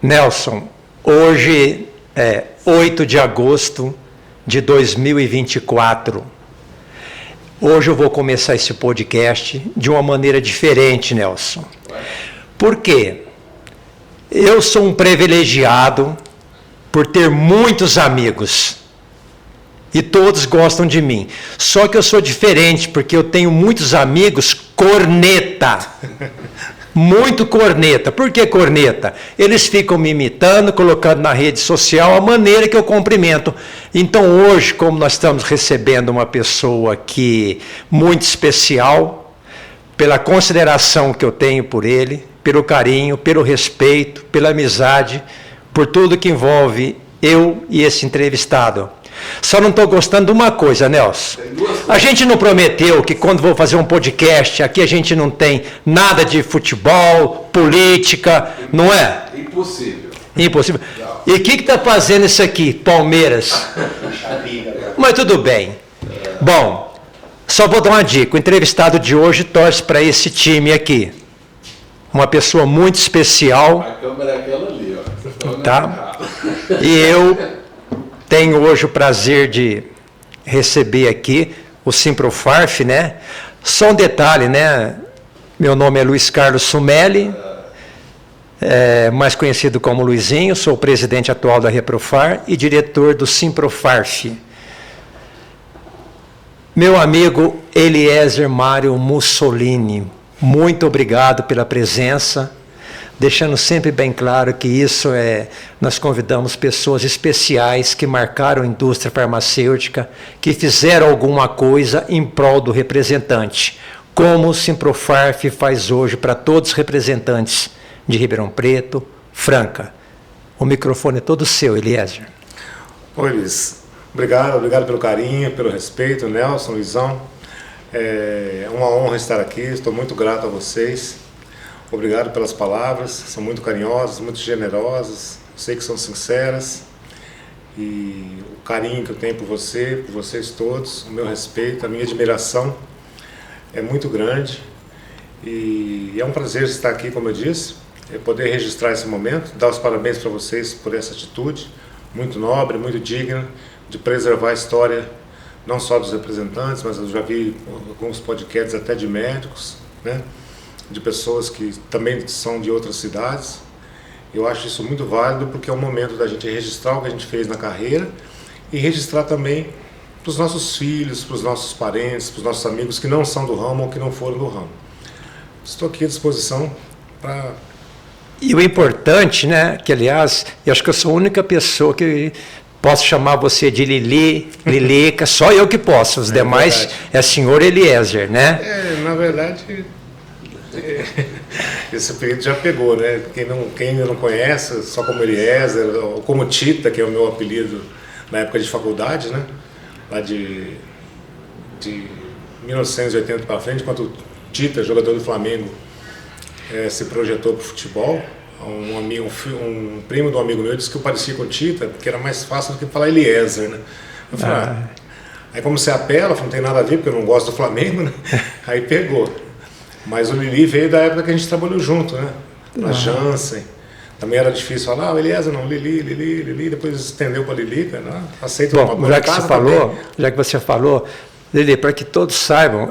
Nelson, hoje é 8 de agosto de 2024. Hoje eu vou começar esse podcast de uma maneira diferente, Nelson. Por quê? Eu sou um privilegiado por ter muitos amigos. E todos gostam de mim. Só que eu sou diferente, porque eu tenho muitos amigos corneta. Muito corneta. Por que corneta? Eles ficam me imitando, colocando na rede social a maneira que eu cumprimento. Então hoje, como nós estamos recebendo uma pessoa aqui muito especial, pela consideração que eu tenho por ele, pelo carinho, pelo respeito, pela amizade, por tudo que envolve eu e esse entrevistado. Só não estou gostando de uma coisa, Nelson. A gente não prometeu que quando vou fazer um podcast, aqui a gente não tem nada de futebol, política, não é? Impossível. Impossível. E o que está fazendo isso aqui? Palmeiras. Mas tudo bem. Bom, só vou dar uma dica. O entrevistado de hoje torce para esse time aqui. Uma pessoa muito especial. A câmera é aquela ali, ó. Tá? E eu tenho hoje o prazer de receber aqui o Simprofarf, né? Só um detalhe, né? Meu nome é Luiz Carlos Sumelli, mais conhecido como Luizinho, sou o presidente atual da Reprofar e diretor do Simprofarf. Meu amigo Eliezer Mário Mussolini, muito obrigado pela presença. Deixando sempre bem claro que nós convidamos pessoas especiais que marcaram a indústria farmacêutica, que fizeram alguma coisa em prol do representante, como o Simprofarf faz hoje para todos os representantes de Ribeirão Preto, Franca. O microfone é todo seu, Eliezer. Oi, Luiz. Obrigado pelo carinho, pelo respeito, Nelson, Luizão. É uma honra estar aqui, estou muito grato a vocês. Obrigado pelas palavras, são muito carinhosas, muito generosas, sei que são sinceras. E o carinho que eu tenho por você, por vocês todos, o meu respeito, a minha admiração é muito grande. E é um prazer estar aqui, como eu disse, poder registrar esse momento, dar os parabéns para vocês por essa atitude muito nobre, muito digna, de preservar a história não só dos representantes, mas eu já vi alguns podcasts até de médicos, né? De pessoas que também são de outras cidades. Eu acho isso muito válido porque é o momento da gente registrar o que a gente fez na carreira e registrar também para os nossos filhos, para os nossos parentes, para os nossos amigos que não são do ramo ou que não foram do ramo. Estou aqui à disposição para... E o importante, né, que aliás, eu acho que eu sou a única pessoa que posso chamar você de Lili, Lilica, só eu que posso, os demais verdade. É senhor Eliezer, né? Na verdade... Esse apelido já pegou, né? Quem ainda não conhece, só como Eliezer, ou como Tita, que é o meu apelido na época de faculdade, né? Lá de 1980 para frente, quando o Tita, jogador do Flamengo, se projetou para o futebol. Um primo de um amigo meu disse que eu parecia com o Tita, porque era mais fácil do que falar Eliezer, né? Eu falei, Aí como você apela, não tem nada a ver, porque eu não gosto do Flamengo, né? Aí pegou. Mas o Lili veio da época que a gente trabalhou junto, né? Na Janssen. Também era difícil falar, Eliezer não, Lili, depois estendeu para Lili, cara, aceita uma boa. Já que você falou, Lili, para que todos saibam,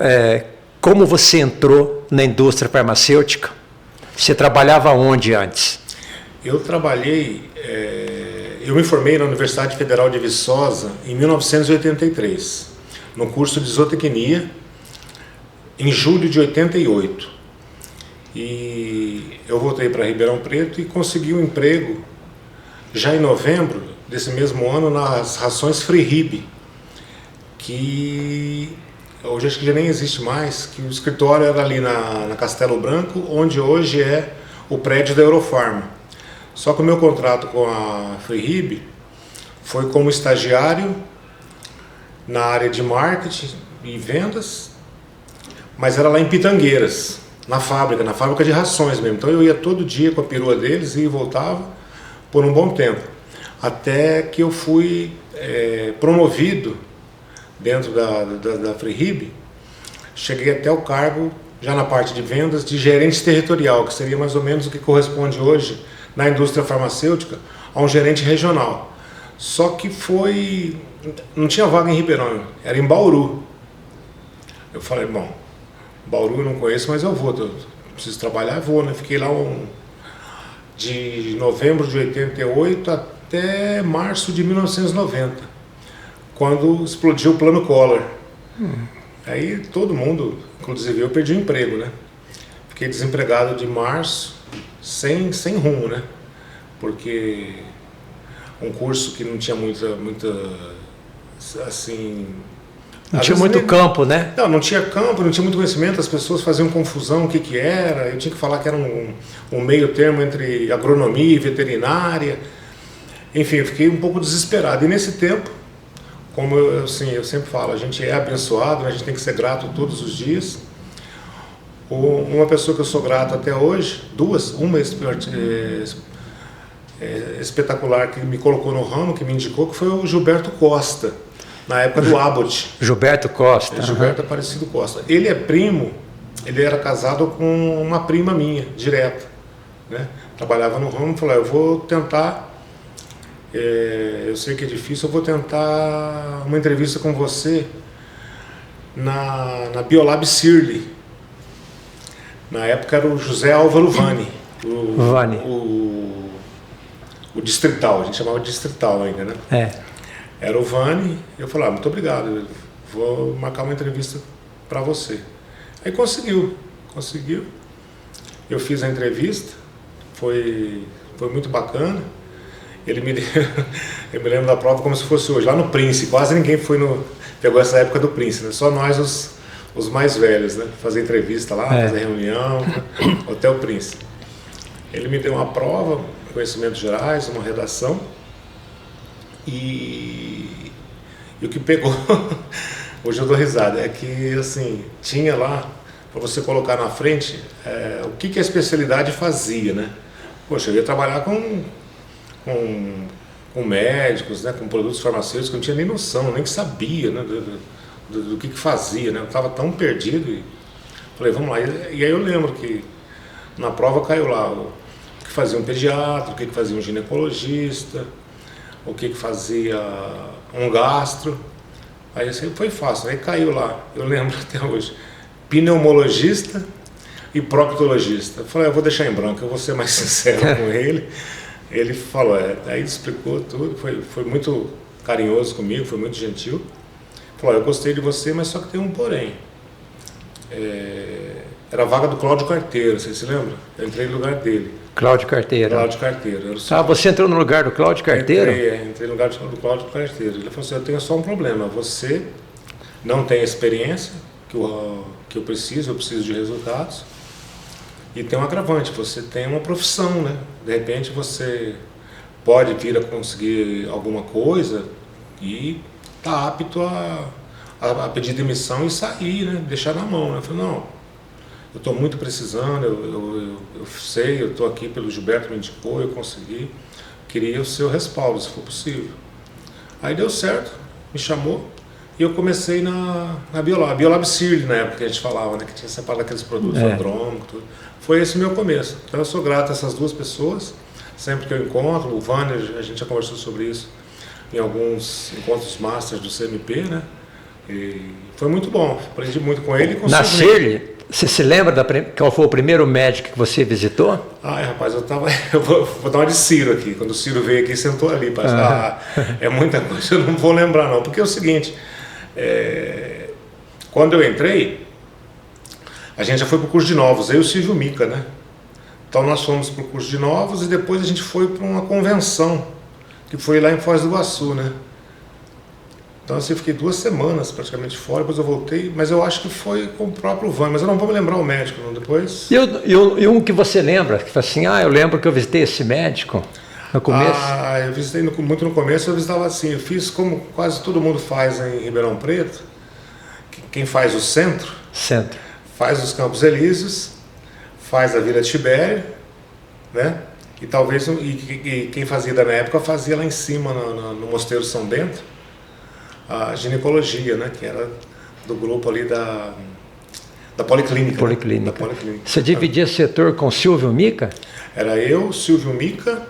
como você entrou na indústria farmacêutica? Você trabalhava onde antes? Eu trabalhei, eu me formei na Universidade Federal de Viçosa em 1983, no curso de zootecnia, em julho de 88. E eu voltei para Ribeirão Preto e consegui um emprego já em novembro desse mesmo ano nas rações Freehib, que hoje acho que já nem existe mais, que o escritório era ali na Castelo Branco, onde hoje é o prédio da Eurofarma. Só que o meu contrato com a Freehib foi como estagiário na área de marketing e vendas, mas era lá em Pitangueiras, na fábrica de rações mesmo. Então eu ia todo dia com a perua deles e voltava por um bom tempo. Até que eu fui promovido dentro da Freehib, cheguei até o cargo, já na parte de vendas, de gerente territorial, que seria mais ou menos o que corresponde hoje na indústria farmacêutica a um gerente regional. Só que não tinha vaga em Ribeirão, era em Bauru. Eu falei, bom, Bauru eu não conheço, mas eu vou, preciso trabalhar, eu vou, né? Fiquei lá de novembro de 88 até março de 1990, quando explodiu o Plano Collor. Aí todo mundo, inclusive eu, perdi o emprego, né? Fiquei desempregado de março, sem rumo, né? Porque um curso que não tinha muita assim... Não tinha muito campo, né? Não tinha campo, não tinha muito conhecimento, as pessoas faziam confusão o que era, eu tinha que falar que era um meio termo entre agronomia e veterinária. Enfim, eu fiquei um pouco desesperado. E nesse tempo, como eu sempre falo, a gente é abençoado, a gente tem que ser grato todos os dias. Uma pessoa que eu sou grato até hoje, duas, uma espetacular que me colocou no ramo, que me indicou, que foi o Gilberto Costa, na época do Abbott. Gilberto Costa. Gilberto Aparecido Costa. Ele é primo, ele era casado com uma prima minha, direto, né? Trabalhava no ramo e falou, eu vou tentar, eu sei que é difícil, eu vou tentar uma entrevista com você na Biolab Sirli. Na época era o José Álvaro Vani, o distrital, a gente chamava de distrital ainda, né? Era o Vani, eu falei, muito obrigado, vou marcar uma entrevista para você. Aí conseguiu. Eu fiz a entrevista, foi muito bacana. Ele eu me lembro da prova como se fosse hoje, lá no Prince, quase ninguém pegou essa época do Prince, né? Só nós os mais velhos, né? Fazer entrevista lá, fazer reunião, Hotel Prince. Ele me deu uma prova, conhecimentos gerais, uma redação. E o que pegou, hoje eu dou risada, é que assim, tinha lá, para você colocar na frente, o que a especialidade fazia, né? Poxa, eu ia trabalhar com médicos, né, com produtos farmacêuticos, que eu não tinha nem noção, nem sabia, né, do que fazia, né? Eu estava tão perdido e falei, vamos lá. E aí eu lembro que na prova caiu lá o que fazia um pediatra, o que fazia um ginecologista, o que fazia um gastro. Aí assim, foi fácil, aí caiu lá, eu lembro até hoje, pneumologista e proctologista. Eu falei, eu vou deixar em branco, eu vou ser mais sincero com ele. Ele falou, aí ele explicou tudo, foi muito carinhoso comigo, foi muito gentil. Falou, eu gostei de você, mas só que tem um porém. Era a vaga do Cláudio Carteiro, você se lembra? Eu entrei no lugar dele. Cláudio Carteiro. Você entrou no lugar do Cláudio Carteiro? Entrei no lugar do Cláudio Carteiro. Ele falou assim, eu tenho só um problema, você não tem a experiência que eu preciso de resultados, e tem um agravante, você tem uma profissão, né? De repente você pode vir a conseguir alguma coisa e está apto a pedir demissão e sair, né? Deixar na mão, né? Eu falei, não, eu estou muito precisando, eu sei, eu estou aqui pelo Gilberto, me indicou, eu consegui, queria o seu respaldo, se for possível. Aí deu certo, me chamou e eu comecei na Biolab Sirli, na época que a gente falava, né, que tinha separado aqueles produtos andrômicos, tudo. Foi esse o meu começo. Então eu sou grato a essas duas pessoas, sempre que eu encontro, o Vânia, a gente já conversou sobre isso em alguns encontros masters do CMP, né? E foi muito bom, aprendi muito com ele. Na Sirli, você se lembra qual foi o primeiro médico que você visitou? Rapaz, eu vou dar uma de Ciro aqui, quando o Ciro veio aqui, sentou ali, é muita coisa, eu não vou lembrar não, porque é o seguinte, quando eu entrei, a gente já foi para o curso de novos, eu e o Silvio Mica, né? Então nós fomos para o curso de novos e depois a gente foi para uma convenção, que foi lá em Foz do Iguaçu, né? Então assim, eu fiquei 2 semanas praticamente fora, depois eu voltei, mas eu acho que foi com o próprio Van, mas eu não vou me lembrar o médico, não, depois... E um que você lembra, que fala assim, eu lembro que eu visitei esse médico no começo? Eu visitei muito no começo, eu visitava assim, eu fiz como quase todo mundo faz em Ribeirão Preto, quem faz o centro, faz os Campos Elíseos, faz a Vila Tibério, né? E talvez, e quem fazia da minha época fazia lá em cima, no Mosteiro São Bento, a ginecologia, né? Que era do grupo ali Da Policlínica. Policlínica. Da Policlínica. Você dividia setor com Silvio Mica? Era eu, Silvio Mica,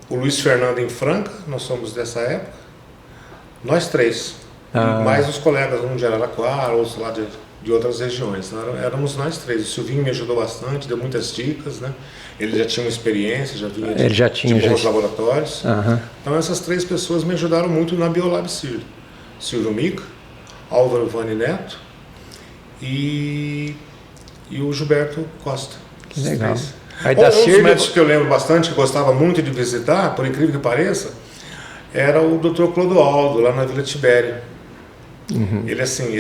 o Luiz Fernando em Franca, nós somos dessa época, nós três. Mais os colegas, um de Araraquara, outros lá de outras regiões. Então, éramos nós três. O Silvinho me ajudou bastante, deu muitas dicas, né? Ele já tinha uma experiência, já vinha de bons laboratórios. Então essas três pessoas me ajudaram muito na Biolab Sírio. Silvio Mica, Álvaro Vani Neto e o Gilberto Costa. Que legal. Aí da um dos médicos que eu lembro bastante, que gostava muito de visitar, por incrível que pareça, era o Dr. Clodoaldo, lá na Vila Tibério. Ele assim,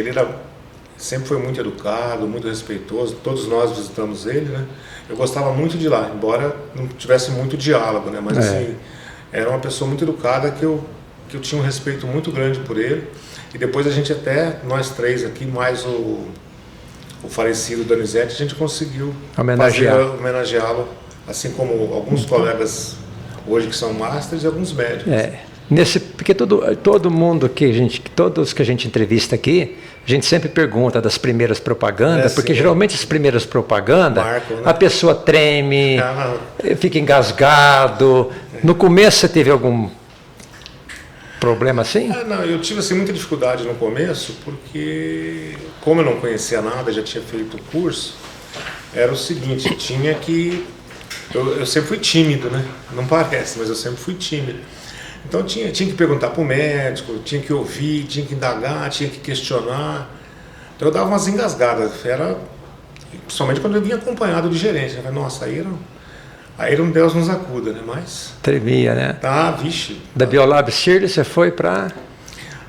sempre foi muito educado, muito respeitoso, todos nós visitamos ele, né? Eu gostava muito de ir lá, embora não tivesse muito diálogo, né? Mas assim, era uma pessoa muito educada que eu tinha um respeito muito grande por ele. E depois a gente até, nós três aqui, mais o falecido Donizete, a gente conseguiu homenageá-lo, assim como alguns colegas hoje que são masters e alguns médicos. Porque todo mundo todos que a gente entrevista aqui, a gente sempre pergunta das primeiras propagandas, porque geralmente as primeiras propagandas, marcam, né? A pessoa treme, fica engasgado. No começo você teve algum problema assim? Não, eu tive assim, muita dificuldade no começo, porque como eu não conhecia nada, já tinha feito o curso, era o seguinte, tinha que... Eu sempre fui tímido, né? Não parece, mas eu sempre fui tímido. Então tinha que perguntar para o médico, tinha que ouvir, tinha que indagar, tinha que questionar. Então eu dava umas engasgadas, principalmente quando eu vinha acompanhado de gerente. Eu falei, nossa, aí era um Deus nos acuda, né? Mas... Tremia, né? Vixe. Da Biolab Sírio você foi para...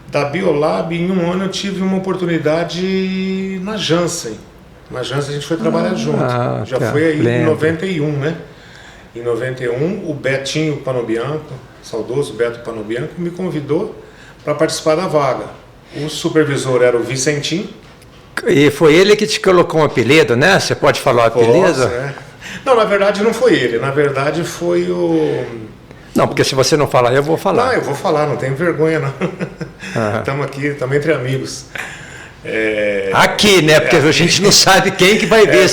Da Biolab, em um ano eu tive uma oportunidade na Janssen. Na Janssen a gente foi trabalhar junto. Já foi aí em 91, né? Em 91, o Betinho Panobianco, saudoso Beto Panobianco, me convidou para participar da vaga. O supervisor era o Vicentim. E foi ele que te colocou um apelido, né? Você pode falar o apelido? Não, na verdade não foi ele. Na verdade foi o... Não, porque se você não falar, eu vou falar. Não, eu vou falar, não tenho vergonha não. Estamos aqui, estamos entre amigos. Aqui, né? Porque a gente não sabe quem que vai ver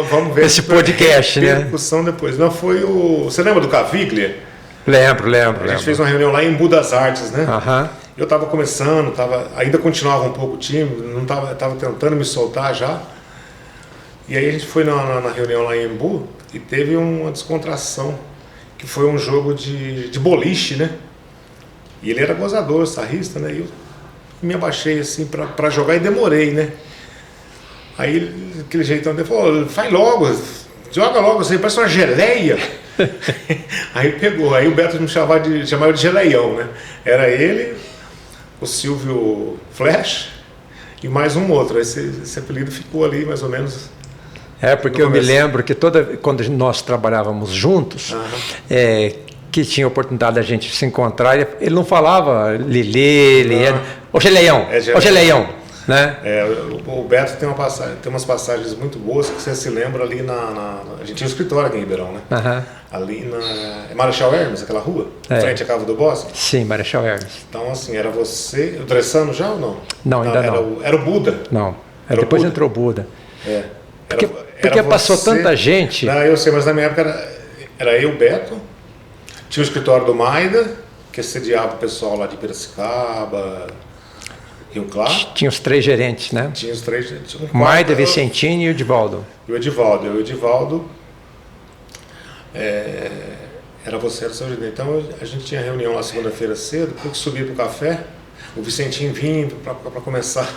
vamos ver esse podcast, né? Discussão depois. Não, foi o... Você lembra do Caviglia? Lembro. A gente fez uma reunião lá em Embu das Artes, né? Eu estava começando, ainda continuava um pouco tímido, estava tentando me soltar já. E aí a gente foi na reunião lá em Embu e teve uma descontração, que foi um jogo de boliche, né? E ele era gozador, sarrista, né? E eu me abaixei assim para jogar e demorei, né? Aí aquele jeitão dele falou, faz logo, joga logo, você parece uma geleia. Aí pegou, aí o Beto me chamava de geleião, né? Era ele, o Silvio Flash e mais um outro. Esse apelido ficou ali mais ou menos. Porque eu me lembro que quando nós trabalhávamos juntos, que tinha a oportunidade da gente se encontrar, ele não falava Lili, ô geleião, né? O Beto tem umas passagens muito boas que você se lembra ali a gente tinha um escritório aqui em Ribeirão, né? Ali na Marechal Hermes, aquela rua, em frente à Cava do Bosque. Sim, Marechal Hermes. Então assim, era você, o Dressano já ou não? Não, ainda não. Era o Buda. Não, depois entrou o Buda. Porque passou tanta gente. Não, eu sei, mas na minha época era eu, Beto, tinha o escritório do Maida, que sediava o pessoal lá de Piracicaba, Rio Claro. Tinha os três gerentes, né? Tinha os três. Maida, Vicentini e o Edivaldo. E o Edivaldo era você, era o seu gerente. Então a gente tinha reunião lá segunda-feira cedo, depois que subia para o café, o Vicentinho vindo para começar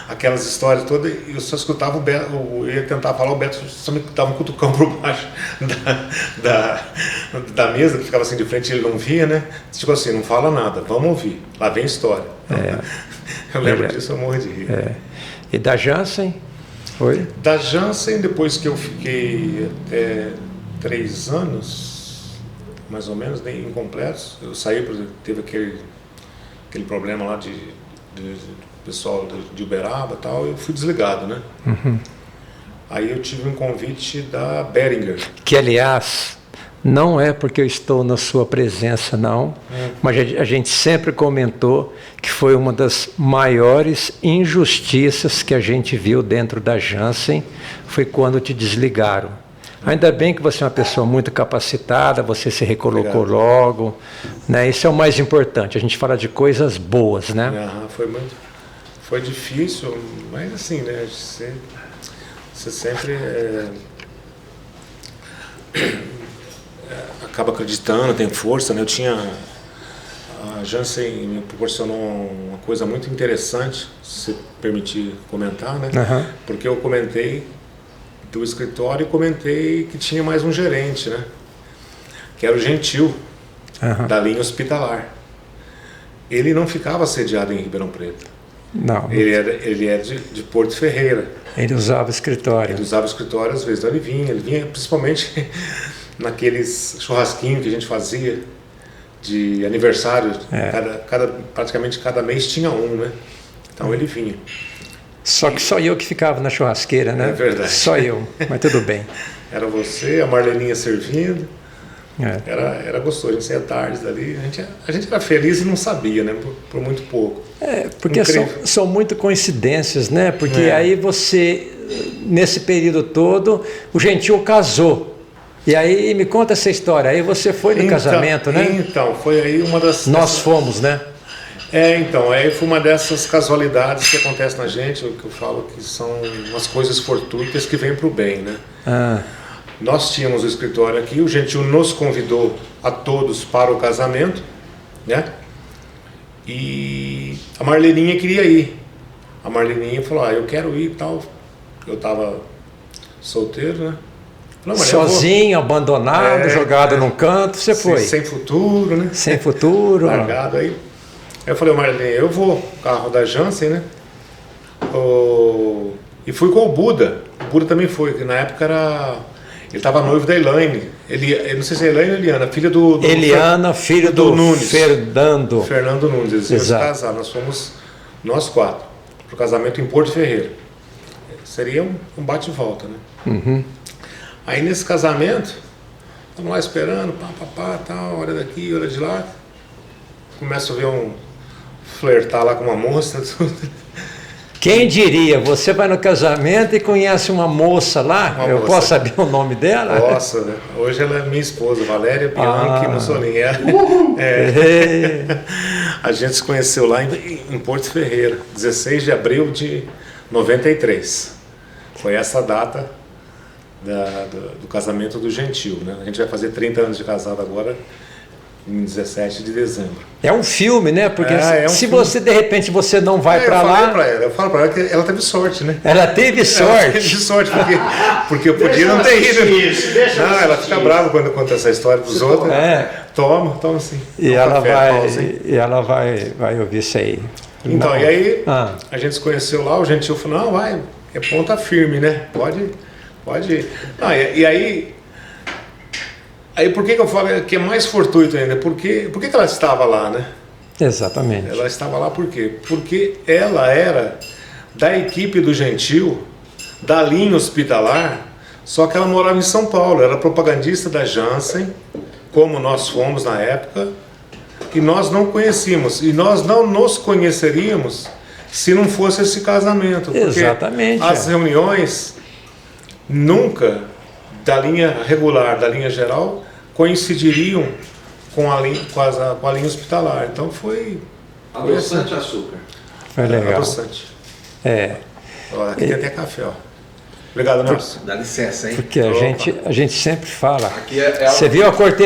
aquelas histórias todas, e eu só escutava o Beto, eu ia tentar falar, o Beto só me dava um cutucão por baixo da mesa, que ficava assim de frente, ele não via, né? Tipo assim, não fala nada, vamos ouvir, lá vem história. Eu lembro disso, eu morro de rir. E da Janssen? Foi? Da Janssen, depois que eu fiquei até 3 anos, mais ou menos, nem incompletos, eu saí, teve aquele problema lá de pessoal de Uberaba e tal, eu fui desligado, né? Aí eu tive um convite da Behringer. Que, aliás, Não é porque eu estou na sua presença, não, mas a gente sempre comentou que foi uma das maiores injustiças que a gente viu dentro da Janssen, foi quando te desligaram. Ainda bem que você é uma pessoa muito capacitada, você se recolocou logo, né? Isso é o mais importante, a gente fala de coisas boas, né? Foi difícil, mas assim, né? Você sempre acaba acreditando, tem força, né? A Janssen me proporcionou uma coisa muito interessante, se você permitir comentar, né? Porque eu comentei do escritório e comentei que tinha mais um gerente, né? Que era o Gentil, da linha hospitalar. Ele não ficava sediado em Ribeirão Preto. Não. Ele era de Porto Ferreira. Ele usava o escritório. Ele usava o escritório às vezes, então ele vinha principalmente naqueles churrasquinhos que a gente fazia de aniversário, praticamente cada mês tinha um, né? Então ele vinha. Só que só eu que ficava na churrasqueira, né? É verdade. Só eu, mas tudo bem. Era você, a Marleninha servindo. Era gostoso, a gente saía tarde dali. A gente era feliz e não sabia, né? Por muito pouco. Porque são muito coincidências, né? Porque aí você, nesse período todo, o Gentil casou. E aí, me conta essa história. Aí você foi no casamento, né? Então, foi aí uma das... Nós fomos, né? Então, aí foi uma dessas casualidades que acontece na gente, o que eu falo que são umas coisas fortuitas que vêm para o bem, né? Nós tínhamos o escritório aqui, o Gentil nos convidou a todos para o casamento, né? E a Marleninha queria ir. A Marleninha falou, eu quero ir e tal. Eu estava solteiro, né? Falei, sozinho, abandonado, jogado num canto, você foi. Sem futuro, né? Sem futuro. Largado aí. Aí eu falei, Marleninha, eu vou, carro da Janssen, né? E fui com o Buda. O Buda também foi, que na época ele estava noivo da Elaine. Eu não sei se é Elaine ou Eliana, filha do Eliana, filho do Nunes. Fernando Nunes. Eles iam se casar. Nós fomos, nós 4, para o casamento em Porto Ferreira. Seria um bate e volta, né? Aí nesse casamento, estamos lá esperando, tal, hora daqui, hora de lá. Começo a ver flertar lá com uma moça. Quem diria, você vai no casamento e conhece uma moça lá, posso saber o nome dela? Nossa, né? Hoje ela é minha esposa, Valéria Bianchi Mussolini. A gente se conheceu lá em Porto Ferreira, 16 de abril de 93. Foi essa data do casamento do Gentil, né? A gente vai fazer 30 anos de casado agora, em 17 de dezembro. É um filme, né? Porque se você, de repente, você não vai para lá... Eu falo para ela que ela teve sorte, né? Ela teve sorte? Ela teve sorte, porque eu podia não ter ido. Não, ela fica brava quando conta essa história para os outros. Toma sim. E ela vai ouvir isso aí. Então, e aí, a gente se conheceu lá, o Gentil falou, não, vai, é ponta firme, né? Pode ir. Aí por que eu falo que é mais fortuito ainda? Por que ela estava lá, né? Exatamente. Ela estava lá por quê? Porque ela era da equipe do Gentil, da linha hospitalar, só que ela morava em São Paulo, era propagandista da Janssen, como nós fomos na época, e nós não conhecíamos, e nós não nos conheceríamos se não fosse esse casamento. Porque exatamente. As reuniões nunca, da linha regular, da linha geral, coincidiriam com a linha hospitalar. Então foi... Adoçante açúcar. Foi legal. Adoçante. Ó, aqui tem até café, ó. Obrigado, Nelson. Dá licença, hein? Porque a gente sempre fala. Aqui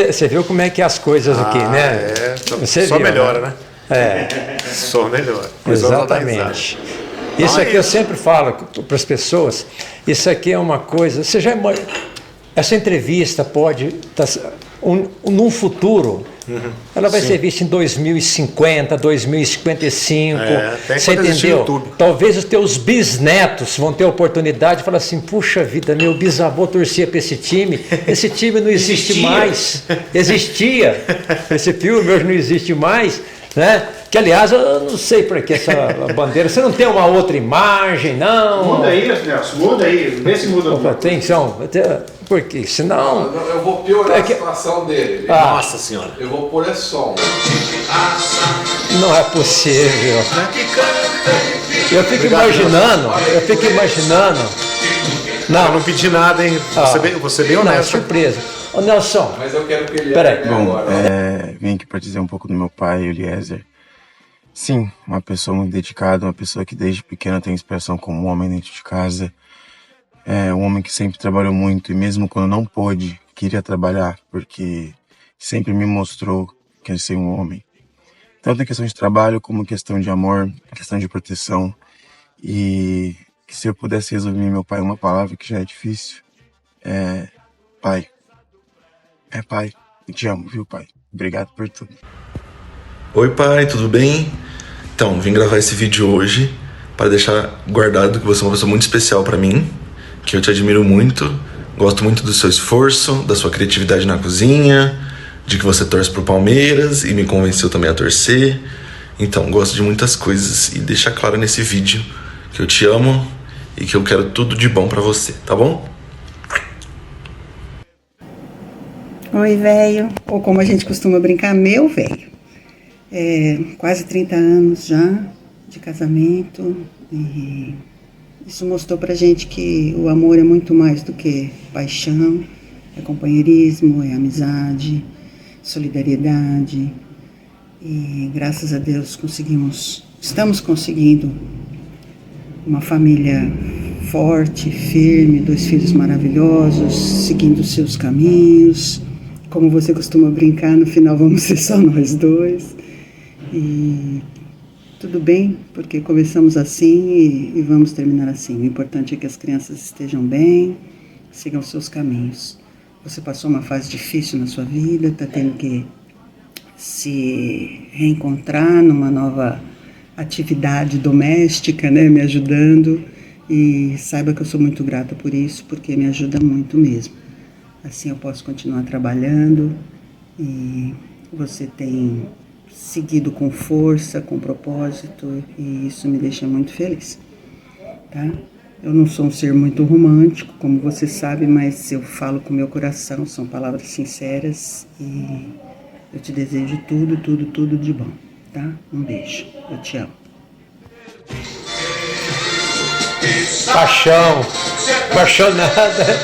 você viu como é que é as coisas aqui, né? Você só viu, melhora, né? Só melhora. Exatamente. Isso aqui eu sempre falo para as pessoas, isso aqui é uma coisa... Essa entrevista pode... num futuro, ela vai ser vista em 2050, 2055, você entendeu? Talvez os teus bisnetos vão ter a oportunidade de falar assim, puxa vida, meu bisavô torcia para esse time não existe mais. Existia, esse filme hoje não existe mais, né? Que, aliás, eu não sei por que essa bandeira. Você não tem uma outra imagem, não? Muda aí, Nelson, muda aí. Vê se muda. Opa, atenção, porque senão... Eu vou piorar a situação dele. Nossa Senhora. Eu vou pôr som. Não é possível. Eu fico imaginando. Eu não pedi nada, hein? Você bem Não, é honesto. surpresa. Ô, Nelson, Mas eu quero que ele Peraí. Bom, agora. vim aqui para dizer um pouco do meu pai, Eliezer. Sim, uma pessoa muito dedicada, uma pessoa que desde pequena tem inspiração como um homem dentro de casa. É um homem que sempre trabalhou muito e mesmo quando não pôde, queria trabalhar, porque sempre me mostrou que ia ser um homem. Tanto em questão de trabalho como em questão de amor, questão de proteção. E que se eu pudesse resumir meu pai em uma palavra que já é difícil, é pai. É pai. Eu te amo, viu, pai? Obrigado por tudo. Oi pai, tudo bem? Então, vim gravar esse vídeo hoje para deixar guardado que você é uma pessoa muito especial para mim, que eu te admiro muito, gosto muito do seu esforço, da sua criatividade na cozinha, de que você torce pro Palmeiras e me convenceu também a torcer. Então, gosto de muitas coisas e deixar claro nesse vídeo que eu te amo e que eu quero tudo de bom para você, tá bom? Oi, velho, ou como a gente costuma brincar, meu velho. Quase 30 anos já de casamento e isso mostrou pra gente que o amor é muito mais do que paixão, é companheirismo, é amizade, solidariedade e graças a Deus estamos conseguindo uma família forte, firme, 2 filhos maravilhosos, seguindo seus caminhos. Como você costuma brincar, no final vamos ser só nós 2. E tudo bem, porque começamos assim e vamos terminar assim. O importante é que as crianças estejam bem, sigam seus caminhos. Você passou uma fase difícil na sua vida, está tendo que se reencontrar numa nova atividade doméstica, né, me ajudando. E saiba que eu sou muito grata por isso, porque me ajuda muito mesmo. Assim eu posso continuar trabalhando e você tem seguido com força, com propósito e isso me deixa muito feliz, tá? Eu não sou um ser muito romântico, como você sabe, mas eu falo com meu coração, são palavras sinceras e eu te desejo tudo, tudo, tudo de bom, tá? Um beijo, eu te amo. paixão, apaixonada.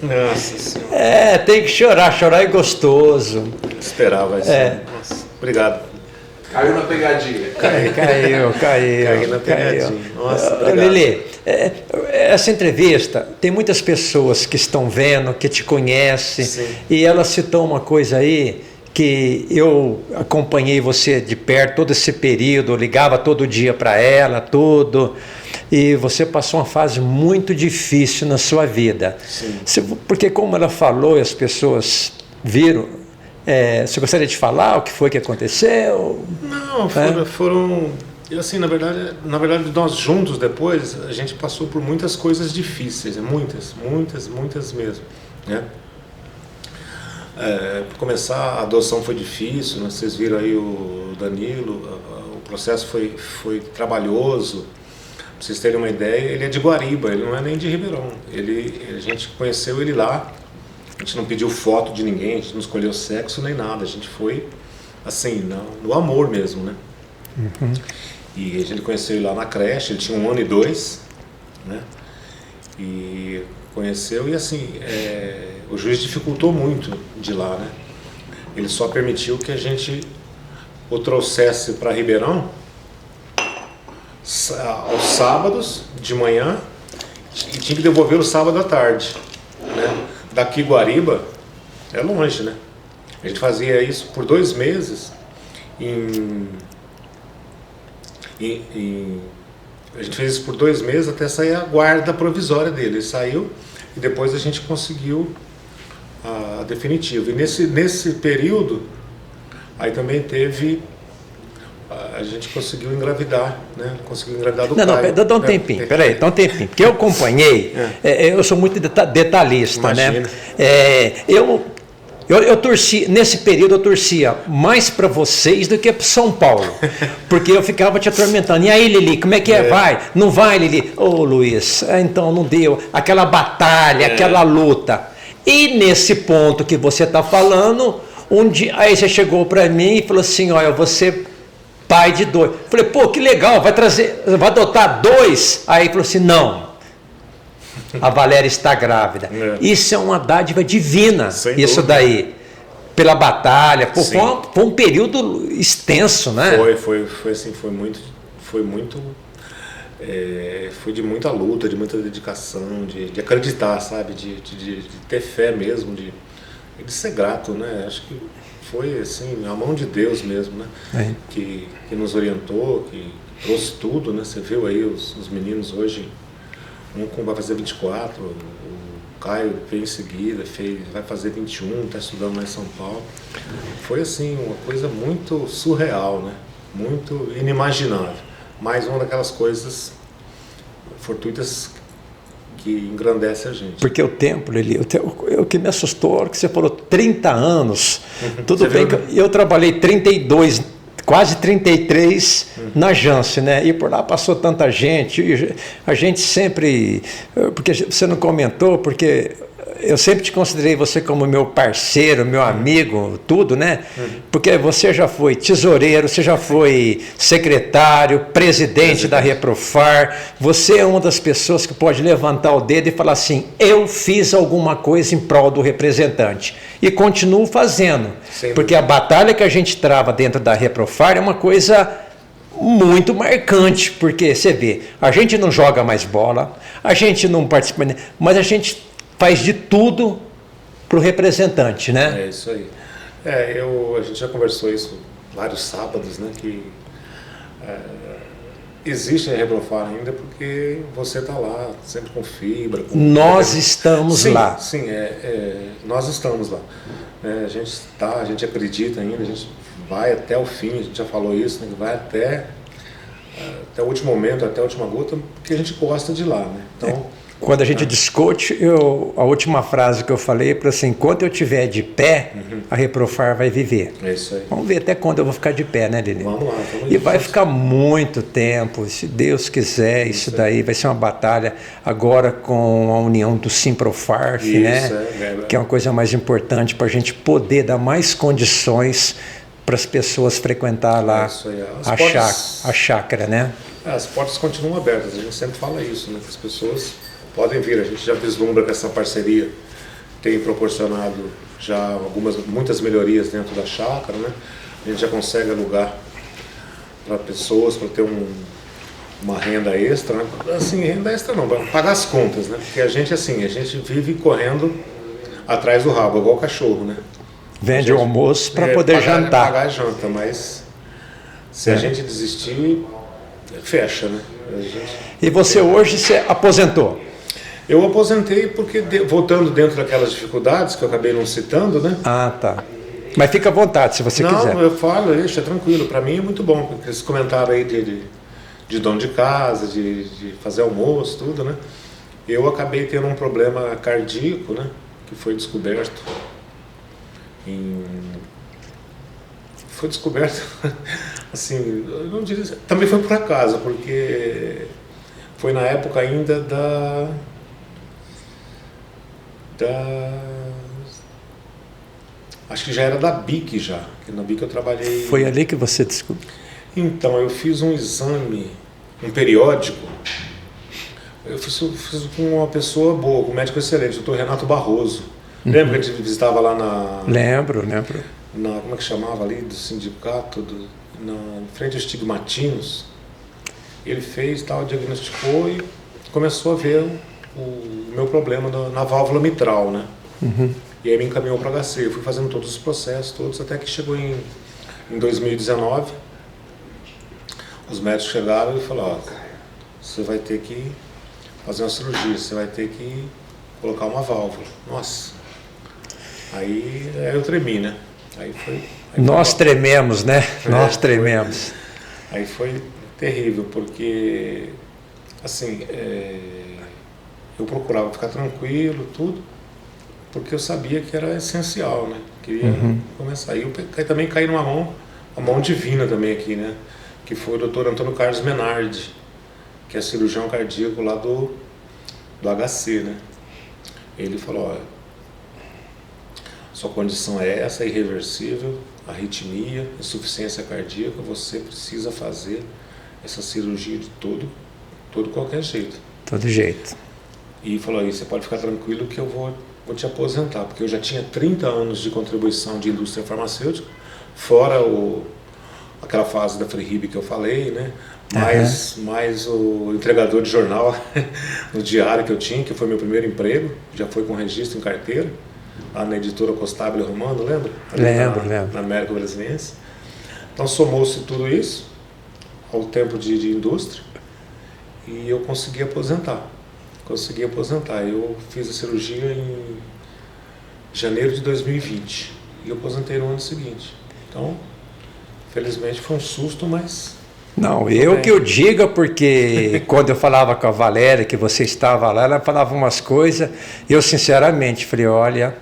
Nossa Senhora. Tem que chorar, chorar é gostoso. Esperava isso. Nossa, obrigado. Caiu na pegadinha. Caiu. Caí na pegadinha. Nossa, obrigado. Lili, essa entrevista, tem muitas pessoas que estão vendo, que te conhecem, Sim. E ela citou uma coisa aí, que eu acompanhei você de perto todo esse período, eu ligava todo dia para ela, tudo, e você passou uma fase muito difícil na sua vida. Sim. Porque como ela falou e as pessoas viram, você gostaria de falar o que foi que aconteceu? Não, foram assim, na verdade, nós juntos depois, a gente passou por muitas coisas difíceis, muitas mesmo, né? Para começar, a adoção foi difícil, né? Vocês viram aí o Danilo, o processo foi trabalhoso. Para vocês terem uma ideia, ele é de Guariba, ele não é nem de Ribeirão. A gente conheceu ele lá, a gente não pediu foto de ninguém, a gente não escolheu sexo nem nada, a gente foi assim, no amor mesmo, né? Uhum. E a gente conheceu ele lá na creche, ele tinha 1 ano e 2, né? E conheceu e assim, o juiz dificultou muito de lá, né? Ele só permitiu que a gente o trouxesse para Ribeirão aos sábados de manhã e tinha que devolver o sábado à tarde, né? Daqui Guariba é longe, né? A gente fazia isso por 2 meses a gente fez isso por 2 meses até sair a guarda provisória dele. Ele saiu e depois a gente conseguiu a definitiva. E nesse período, aí também teve... A gente conseguiu engravidar, né? Conseguiu engravidar do pai. Não, dá um tempinho, peraí, dá um tempinho. Porque eu acompanhei, eu sou muito detalhista, Imagina. né? Eu torci, nesse período eu torcia mais para vocês do que para São Paulo, porque eu ficava te atormentando. E aí, Lili, como é que é? Vai? Não vai, Lili? Ô, Luiz, então não deu. Aquela batalha, aquela luta. E nesse ponto que você está falando, aí você chegou para mim e falou assim, olha, eu vou ser pai de 2. Falei, pô, que legal, vai adotar 2? Aí falou assim, não. A Valéria está grávida. Isso é uma dádiva divina, isso daí. Pela batalha. Pô, foi um período extenso, né? Foi assim, foi de muita luta, de muita dedicação, de acreditar, sabe? De ter fé mesmo, de ser grato, né? Acho que foi assim, a mão de Deus mesmo, né? Que nos orientou, que trouxe tudo, né? Você viu aí os meninos hoje. Vai fazer 24, o Caio veio em seguida, vai fazer 21, está estudando lá em São Paulo. Foi assim, uma coisa muito surreal, né? Muito inimaginável. Mais uma daquelas coisas fortuitas que engrandece a gente. Porque o tempo, Lili, o que me assustou é que você falou 30 anos. Tudo bem que eu trabalhei 32 quase 33 na Janssen, né? E por lá passou tanta gente, a gente sempre, porque você não comentou, porque eu sempre te considerei você como meu parceiro, meu amigo, tudo, né? Porque você já foi tesoureiro, você já foi secretário, presidente da Reprofar, você é uma das pessoas que pode levantar o dedo e falar assim, eu fiz alguma coisa em prol do representante. E continuo fazendo, porque a batalha que a gente trava dentro da Reprofar é uma coisa muito marcante, porque você vê, a gente não joga mais bola, a gente não participa, mas a gente faz de tudo para o representante, né? É isso aí. A gente já conversou isso vários sábados, né? Que existe a Reprofar ainda porque você está lá, sempre com fibra. Nós estamos lá. Sim, nós estamos lá. A gente acredita ainda, a gente vai até o fim, a gente já falou isso, né? Vai até o último momento, até a última gota, porque a gente gosta de lá, né? Então... Quando a gente discute, a última frase que eu falei é assim, enquanto eu estiver de pé, a Reprofar vai viver. É isso aí. Vamos ver até quando eu vou ficar de pé, né, Lili? Vamos lá. E vai ficar muito tempo, se Deus quiser, isso daí vai ser uma batalha agora com a união do Simprofarf, né? Que é uma coisa mais importante para a gente poder dar mais condições para as pessoas frequentar lá a chácara, né? As portas continuam abertas, a gente sempre fala isso, né? Que as pessoas podem vir, a gente já vislumbra que essa parceria tem proporcionado já muitas melhorias dentro da chácara, né? A gente já consegue alugar para pessoas, para ter uma renda extra, né? Assim, renda extra não, para pagar as contas, né? Porque a gente vive correndo atrás do rabo, igual o cachorro, né? Vende o almoço para poder jantar. Pagar a janta, mas se a gente desistir, fecha, né? E você hoje se aposentou? Eu aposentei porque, voltando dentro daquelas dificuldades que eu acabei não citando, né? Ah, tá. Mas fica à vontade, se você quiser. Não, eu falo, deixa tranquilo. Para mim é muito bom, porque esse comentário aí de dono de casa, de fazer almoço, tudo, né? Eu acabei tendo um problema cardíaco, né? Que foi descoberto Foi descoberto, assim, eu não diria, também foi por acaso, porque foi na época ainda acho que já era da BIC já, que na BIC eu trabalhei. Foi ali que você descobriu? Então, eu fiz um exame, um periódico, eu fiz com uma pessoa boa, com um médico excelente, o Dr. Renato Barroso. Lembra que a gente visitava lá na... Lembro. Como é que chamava ali, do sindicato, em frente aos estigmatinos. Ele fez, diagnosticou e começou a ver o meu problema na válvula mitral, né? E aí me encaminhou para o HC. Eu fui fazendo todos os processos, até que chegou em 2019. Os médicos chegaram e falaram, você vai ter que fazer uma cirurgia, você vai ter que colocar uma válvula. Nossa! Aí eu tremi, né? Nós trememos, né? Nós trememos. Aí foi terrível, porque, assim, eu procurava ficar tranquilo, tudo, porque eu sabia que era essencial, né? Queria começar. E eu também caí numa mão divina também aqui, né? Que foi o Dr. Antônio Carlos Menardi, que é cirurgião cardíaco lá do HC, né? Ele falou, olha, sua condição é essa, irreversível, arritmia, insuficiência cardíaca, você precisa fazer essa cirurgia de qualquer jeito. Todo jeito. E falou, aí você pode ficar tranquilo que eu vou te aposentar, porque eu já tinha 30 anos de contribuição de indústria farmacêutica, fora aquela fase da FreeRib que eu falei, né? Mais o entregador de jornal no diário que eu tinha, que foi meu primeiro emprego, já foi com registro em carteira, lá na editora Costabile Romano, lembra? Lembro. Na América Brasiliense. Então somou-se tudo isso ao tempo de indústria e eu consegui aposentar. Eu fiz a cirurgia em janeiro de 2020 e eu aposentei no ano seguinte. Então, felizmente foi um susto, mas... Não, eu que eu diga, porque quando eu falava com a Valéria, que você estava lá, ela falava umas coisas, eu sinceramente falei, olha,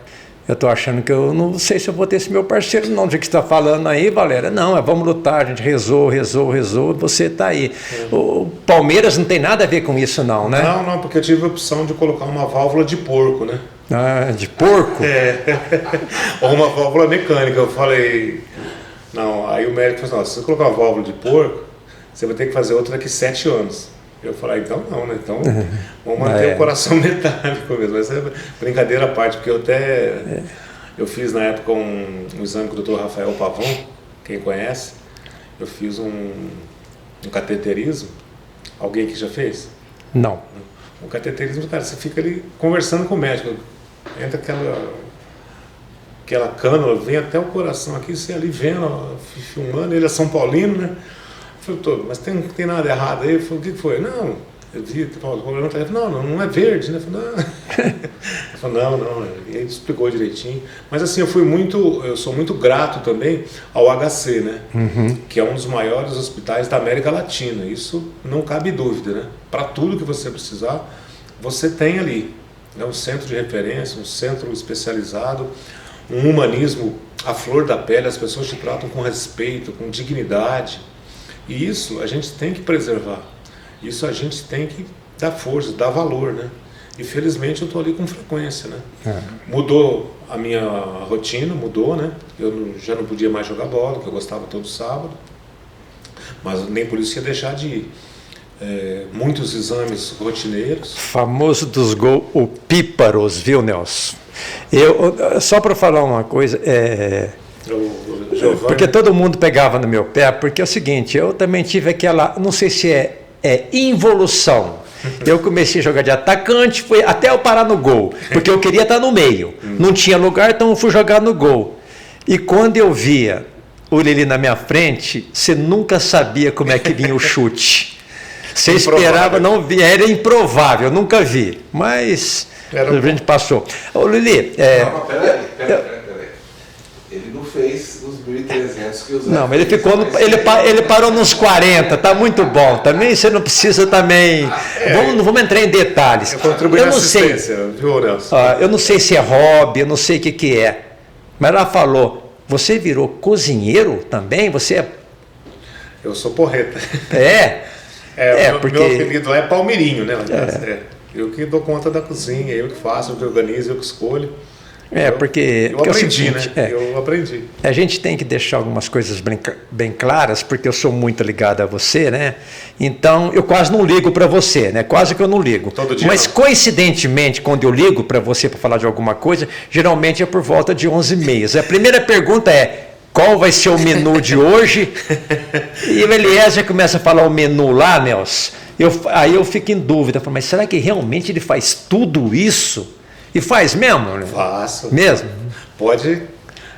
eu estou achando que eu não sei se eu vou ter esse meu parceiro não, do que você está falando aí, Valéria. Não, vamos lutar, a gente rezou, você está aí. O Palmeiras não tem nada a ver com isso não, né? Não, porque eu tive a opção de colocar uma válvula de porco, né? Ah, de porco? Ou uma válvula mecânica, eu falei... Não, aí o médico falou assim, se você colocar uma válvula de porco, você vai ter que fazer outra daqui 7 anos. Eu falei, então não, né? Então vamos manter o coração metálico mesmo. Mas é brincadeira à parte, porque eu fiz na época um exame com o Dr. Rafael Pavão, quem conhece. Eu fiz um cateterismo. Alguém que já fez? Não. O cateterismo, cara, você fica ali conversando com o médico. Entra aquela cânula, vem até o coração aqui, você ali vendo, filmando, ele é São Paulino, né? Eu falei, mas tem nada errado aí? Eu falei, o que foi? Não, eu vi, não é verde, né? Eu falei, não, e ele explicou direitinho. Mas assim, eu sou muito grato também ao HC, né? Que é um dos maiores hospitais da América Latina, isso não cabe dúvida, né? Para tudo que você precisar, você tem ali. É um centro de referência, um centro especializado, um humanismo à flor da pele, as pessoas te tratam com respeito, com dignidade. E isso a gente tem que preservar, isso a gente tem que dar força, dar valor, né? E felizmente eu estou ali com frequência, né? Mudou a minha rotina, né? Eu já não podia mais jogar bola, que eu gostava todo sábado, mas nem por isso ia deixar de ir. Muitos exames rotineiros. Famoso dos gols, o píparos, viu, Nelson? Só para falar uma coisa, porque todo mundo pegava no meu pé, porque é o seguinte, eu também tive aquela, não sei se é involução. Eu comecei a jogar de atacante, foi até eu parar no gol, porque eu queria estar no meio. Não tinha lugar, então eu fui jogar no gol. E quando eu via o Lili na minha frente, você nunca sabia como é que vinha o chute. Você esperava, não via, era improvável, eu nunca vi, mas a gente passou. Ô Lili, Não, peraí. Ele não fez os 1.300 que os não, mas ele parou nos 40, tá muito bom. Também você não precisa também. Não vamos entrar em detalhes. Eu não sei. Viu, Nelson? Eu não sei se é hobby, eu não sei o que é. Mas ela falou, você virou cozinheiro também? Você é. Eu sou porreta. Porque meu apelido lá é Palmeirinho, né? Eu que dou conta da cozinha, eu que faço, eu que organizo, eu que escolho. Porque eu aprendi, é o seguinte, né? Eu aprendi. A gente tem que deixar algumas coisas bem claras, porque eu sou muito ligado a você, né? Então, eu quase não ligo para você, né? Quase que eu não ligo. Todo dia Mas, não. Coincidentemente, quando eu ligo para você para falar de alguma coisa, geralmente é por volta de 11h30. A primeira pergunta é, qual vai ser o menu de hoje? E o Eliezer começa a falar o menu lá, Nelson. Aí eu fico em dúvida, mas será que realmente ele faz tudo isso? E faz mesmo? Né? Faço. Mesmo? Pode.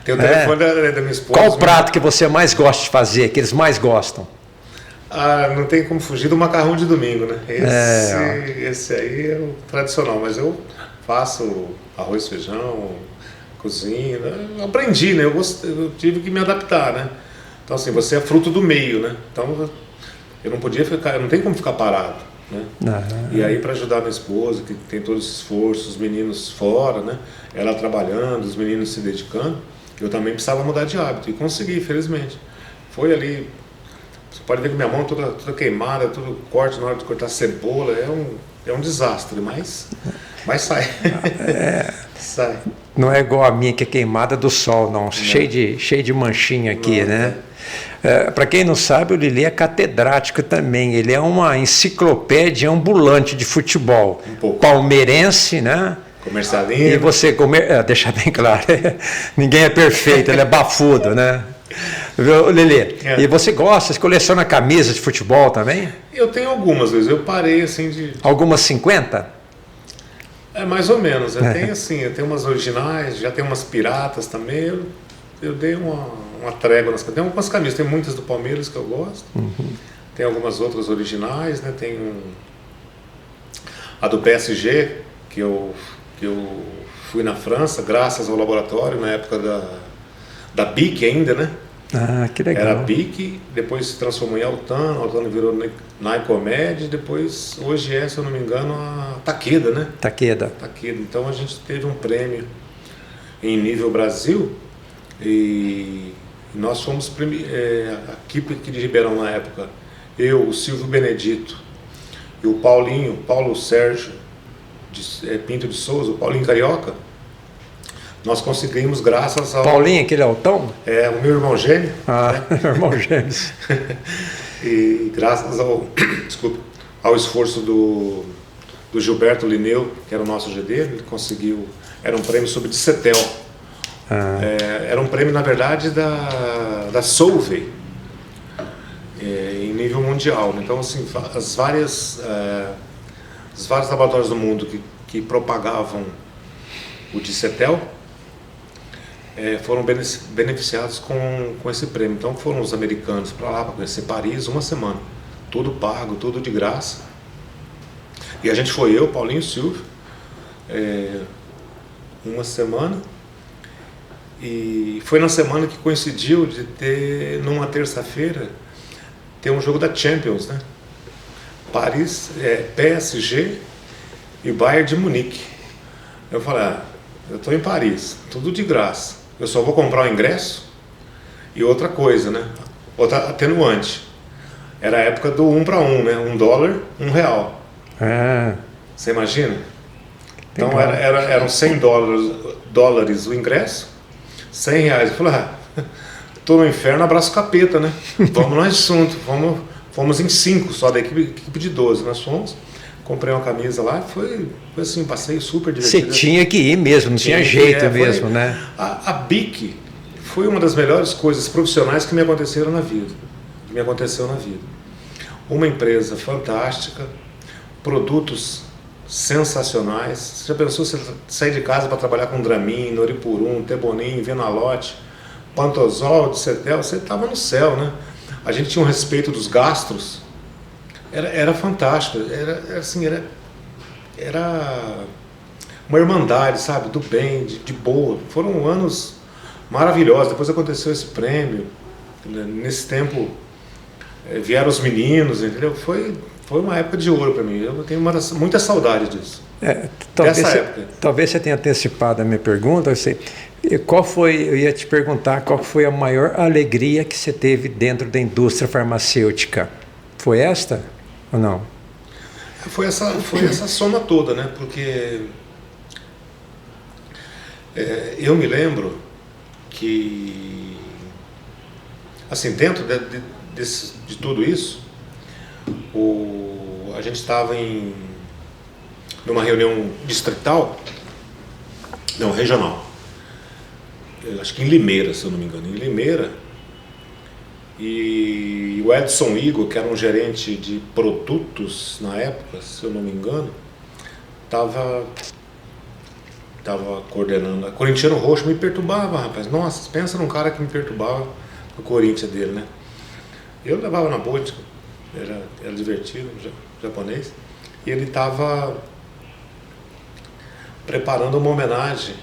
Tem o telefone da minha esposa. Qual o prato que você mais gosta de fazer, que eles mais gostam? Não tem como fugir do macarrão de domingo, né? Esse aí é o tradicional, mas eu faço arroz, feijão, cozinho. Eu aprendi, né? Eu tive que me adaptar, né? Então, assim, você é fruto do meio, né? Então, eu não tem como ficar parado. Né? E aí, para ajudar minha esposa, que tem todo esse esforço, os meninos fora, né? Ela trabalhando, os meninos se dedicando, eu também precisava mudar de hábito e consegui, felizmente. Foi ali, você pode ver que minha mão toda queimada, tudo corte na hora de cortar cebola, é um desastre, mas sai. Sai. Não é igual a minha que é queimada do sol, não. Cheio de manchinha aqui, né? Para quem não sabe, o Lili é catedrático também. Ele é uma enciclopédia ambulante de futebol. Um pouco. Palmeirense, né? Comercialinho. E você, deixar bem claro, ninguém é perfeito, ele é bafudo, né? Viu, Lili? E você gosta, você coleciona camisas de futebol também? Eu tenho algumas vezes, eu parei assim de... Algumas 50? Mais ou menos, eu tenho umas originais, já tenho umas piratas também, eu dei uma trégua nas camisas. Tem algumas camisas, tem muitas do Palmeiras que eu gosto, tem algumas outras originais, né? Tem a do PSG, que eu fui na França, graças ao laboratório, na época da BIC ainda, né? Ah, que legal. Era BIC, depois se transformou em Altano virou Nycomed, depois, hoje se eu não me engano, a Takeda, né? Takeda. Então a gente teve um prêmio em nível Brasil e nós fomos a equipe aqui de Ribeirão na época, eu, o Silvio Benedito e o Paulo Sérgio Pinto de Souza, o Paulinho Carioca, nós conseguimos graças ao... Paulinho, aquele altão? O meu irmão gêmeo. Meu irmão gêmeo. E graças ao esforço do Gilberto Lineu, que era o nosso GD, ele conseguiu... Era um prêmio sobre Dicetel. Era um prêmio, na verdade, da Solvay, em nível mundial. Então, assim, os vários laboratórios do mundo que propagavam o Dicetel foram beneficiados com esse prêmio. Então foram os americanos para lá para conhecer Paris uma semana, tudo pago, tudo de graça. E a gente foi eu, Paulinho e Silvio, uma semana, e foi na semana que coincidiu de ter, numa terça-feira, ter um jogo da Champions, né? Paris, PSG e Bayern de Munique. Eu falei, eu estou em Paris, tudo de graça, eu só vou comprar o ingresso. E outra coisa, né? Outra atenuante, era a época do 1 para 1, né? $1, R$1. Você imagina? Então eram $100 o ingresso, R$100. Eu falei, tô no inferno, abraço capeta, né? Vamos nós juntos, fomos em 5 só, da equipe de 12, nós fomos. Comprei uma camisa lá, foi assim, um passeio super divertido. Você tinha que ir mesmo, não tinha jeito mesmo, né? A BIC foi uma das melhores coisas profissionais que me aconteceu na vida. Uma empresa fantástica, produtos sensacionais. Você já pensou você sair de casa para trabalhar com Dramin, Noripurum, Tebonim, Venalote, Pantozol, Dicetel? Você estava no céu, né? A gente tinha um respeito dos gastros. Era fantástico, era uma irmandade, sabe, do bem, de boa. Foram anos maravilhosos. Depois aconteceu esse prêmio, nesse tempo vieram os meninos, entendeu? Foi uma época de ouro para mim. Eu tenho muita saudade disso. Talvez você tenha antecipado a minha pergunta. Eu ia te perguntar qual foi a maior alegria que você teve dentro da indústria farmacêutica. Foi esta ou não? Foi essa soma toda, né? Porque eu me lembro que, assim, dentro de tudo isso, a gente estava numa reunião distrital, não, regional, acho que em Limeira, se eu não me engano, e o Edson Igor, que era um gerente de produtos na época, se eu não me engano, estava coordenando. A Corintiano Roxo me perturbava, rapaz. Nossa, pensa num cara que me perturbava, o Corinthians dele, né? Eu levava na boa, era divertido, japonês. E ele estava preparando uma homenagem,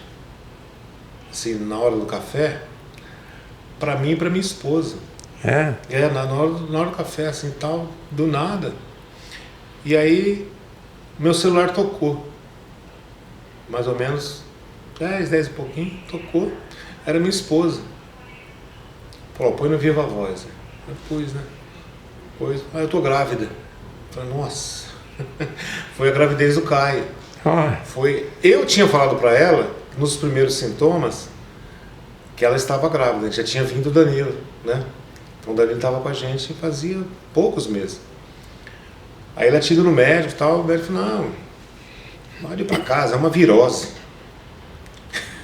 assim, na hora do café, para mim e para minha esposa. Na hora do café, assim, tal, do nada. E aí, meu celular tocou. Mais ou menos 10 e pouquinho, tocou. Era minha esposa. Falou, põe no Viva Voz. Eu pus, né? Pois, eu tô grávida. Eu falei, nossa. Foi a gravidez do Caio. Eu tinha falado para ela, nos primeiros sintomas, que ela estava grávida, já tinha vindo o Danilo, né? Então o Danilo estava com a gente fazia poucos meses. Aí ela tinha ido no médico e tal, o médico falou, não, pode ir para casa, é uma virose.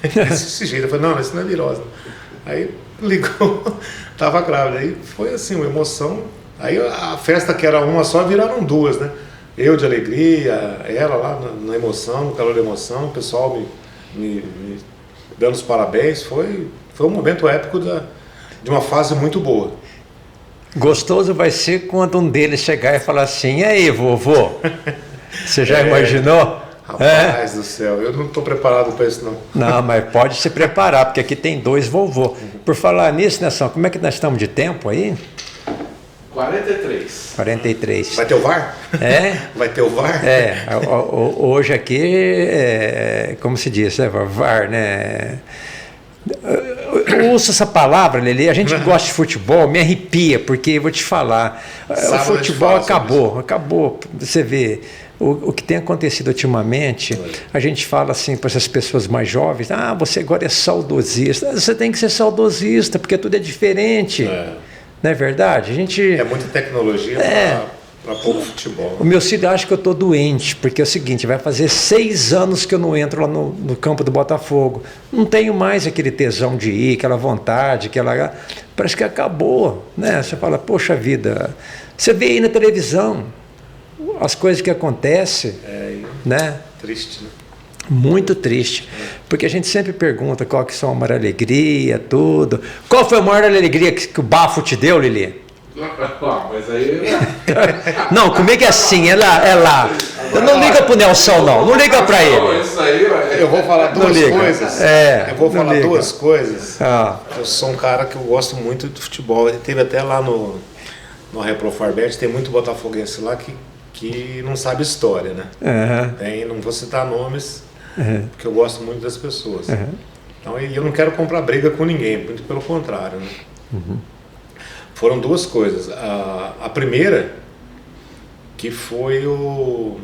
Desse jeito, eu falei, não, isso não é virose. Aí ligou, estava grávida, aí foi assim, uma emoção. Aí a festa que era uma só viraram duas, né? Eu de alegria, ela lá na emoção, no calor da emoção, o pessoal me dando os parabéns. Foi um momento épico de uma fase muito boa. Gostoso vai ser quando um deles chegar e falar assim, e aí, vovô? Você já imaginou? Rapaz do céu, eu não estou preparado para isso não. Não, mas pode se preparar, porque aqui tem 2 vovô. Por falar nisso, Nelson, como é que nós estamos de tempo aí? 43. 43. Vai ter o VAR? É? Vai ter o VAR? Hoje aqui, como se diz, VAR, né? Eu ouço essa palavra, Lelê, a gente que gosta de futebol me arrepia, porque eu vou te falar, o futebol acabou. Você vê, o que tem acontecido ultimamente, a gente fala assim para essas pessoas mais jovens, você agora é saudosista. Você tem que ser saudosista, porque tudo é diferente. Não é verdade? É muita tecnologia para pouco futebol. O meu filho acha que eu estou doente, porque é o seguinte, vai fazer 6 anos que eu não entro lá no campo do Botafogo. Não tenho mais aquele tesão de ir, aquela vontade, parece que acabou, né? Você fala, poxa vida, você vê aí na televisão as coisas que acontecem, né? Triste, né? Muito triste, porque a gente sempre pergunta qual que são a maior alegria, tudo. Qual foi a maior alegria que o bafo te deu, Lili? Mas aí... Não, comigo é assim, é lá. Não liga pro Nelson, não liga pra ele. Isso aí, eu vou falar duas coisas. Eu vou falar duas coisas. Eu sou um cara que eu gosto muito de futebol. Ele teve até lá no Repro Farbet, tem muito botafoguense lá que não sabe história, né? Não vou citar nomes, porque eu gosto muito das pessoas. Então, eu não quero comprar briga com ninguém, muito pelo contrário, né? Foram duas coisas. A primeira, que foi o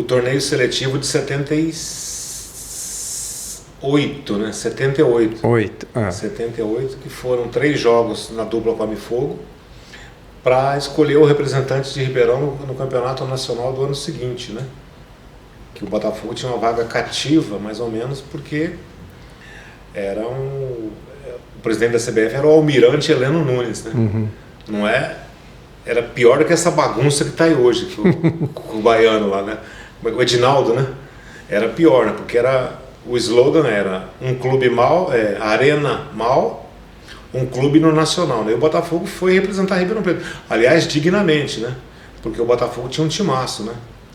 torneio seletivo de 78, né? 78. 78, que foram 3 jogos na dupla com a Fogo, para escolher o representante de Ribeirão no campeonato nacional do ano seguinte, né? Que o Botafogo tinha uma vaga cativa, mais ou menos, porque o presidente da CBF era o almirante Heleno Nunes, né? Não é? Era pior do que essa bagunça que está aí hoje, com o baiano lá, né? O Edinaldo, né? Era pior, né? Porque o slogan era um clube mal, arena mal, um clube no nacional, né? E o Botafogo foi representar Ribeirão Preto. Aliás, dignamente, né? Porque o Botafogo tinha um timaço, né?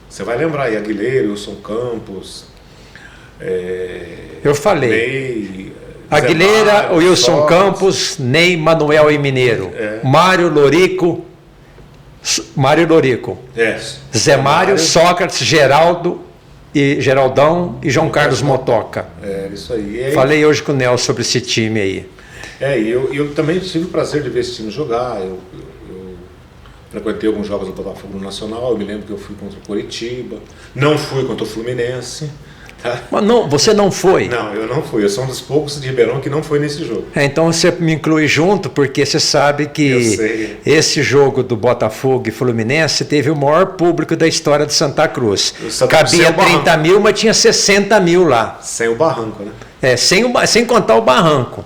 Você vai lembrar aí, Aguilera, Wilson Campos, eu falei. Aguilera, Wilson Campos, Ney, Manuel e Mineiro. Mário Lorico. Zé Mário, Sócrates, Geraldão e João Carlos Motoca. Isso aí. Falei hoje com o Nelson sobre esse time aí. Eu também tive o prazer de ver esse time jogar. Eu frequentei alguns jogos do Botafogo no Nacional. Eu me lembro que eu fui contra o Coritiba. Não fui contra o Fluminense. Tá? Mas não, você não foi? Não, eu não fui. Eu sou um dos poucos de Ribeirão que não foi nesse jogo. Então você me inclui junto, porque você sabe que esse jogo do Botafogo e Fluminense teve o maior público da história de Santa Cruz. Cabia 30 mil, mas tinha 60 mil lá. Sem o barranco, né? Sem contar o barranco.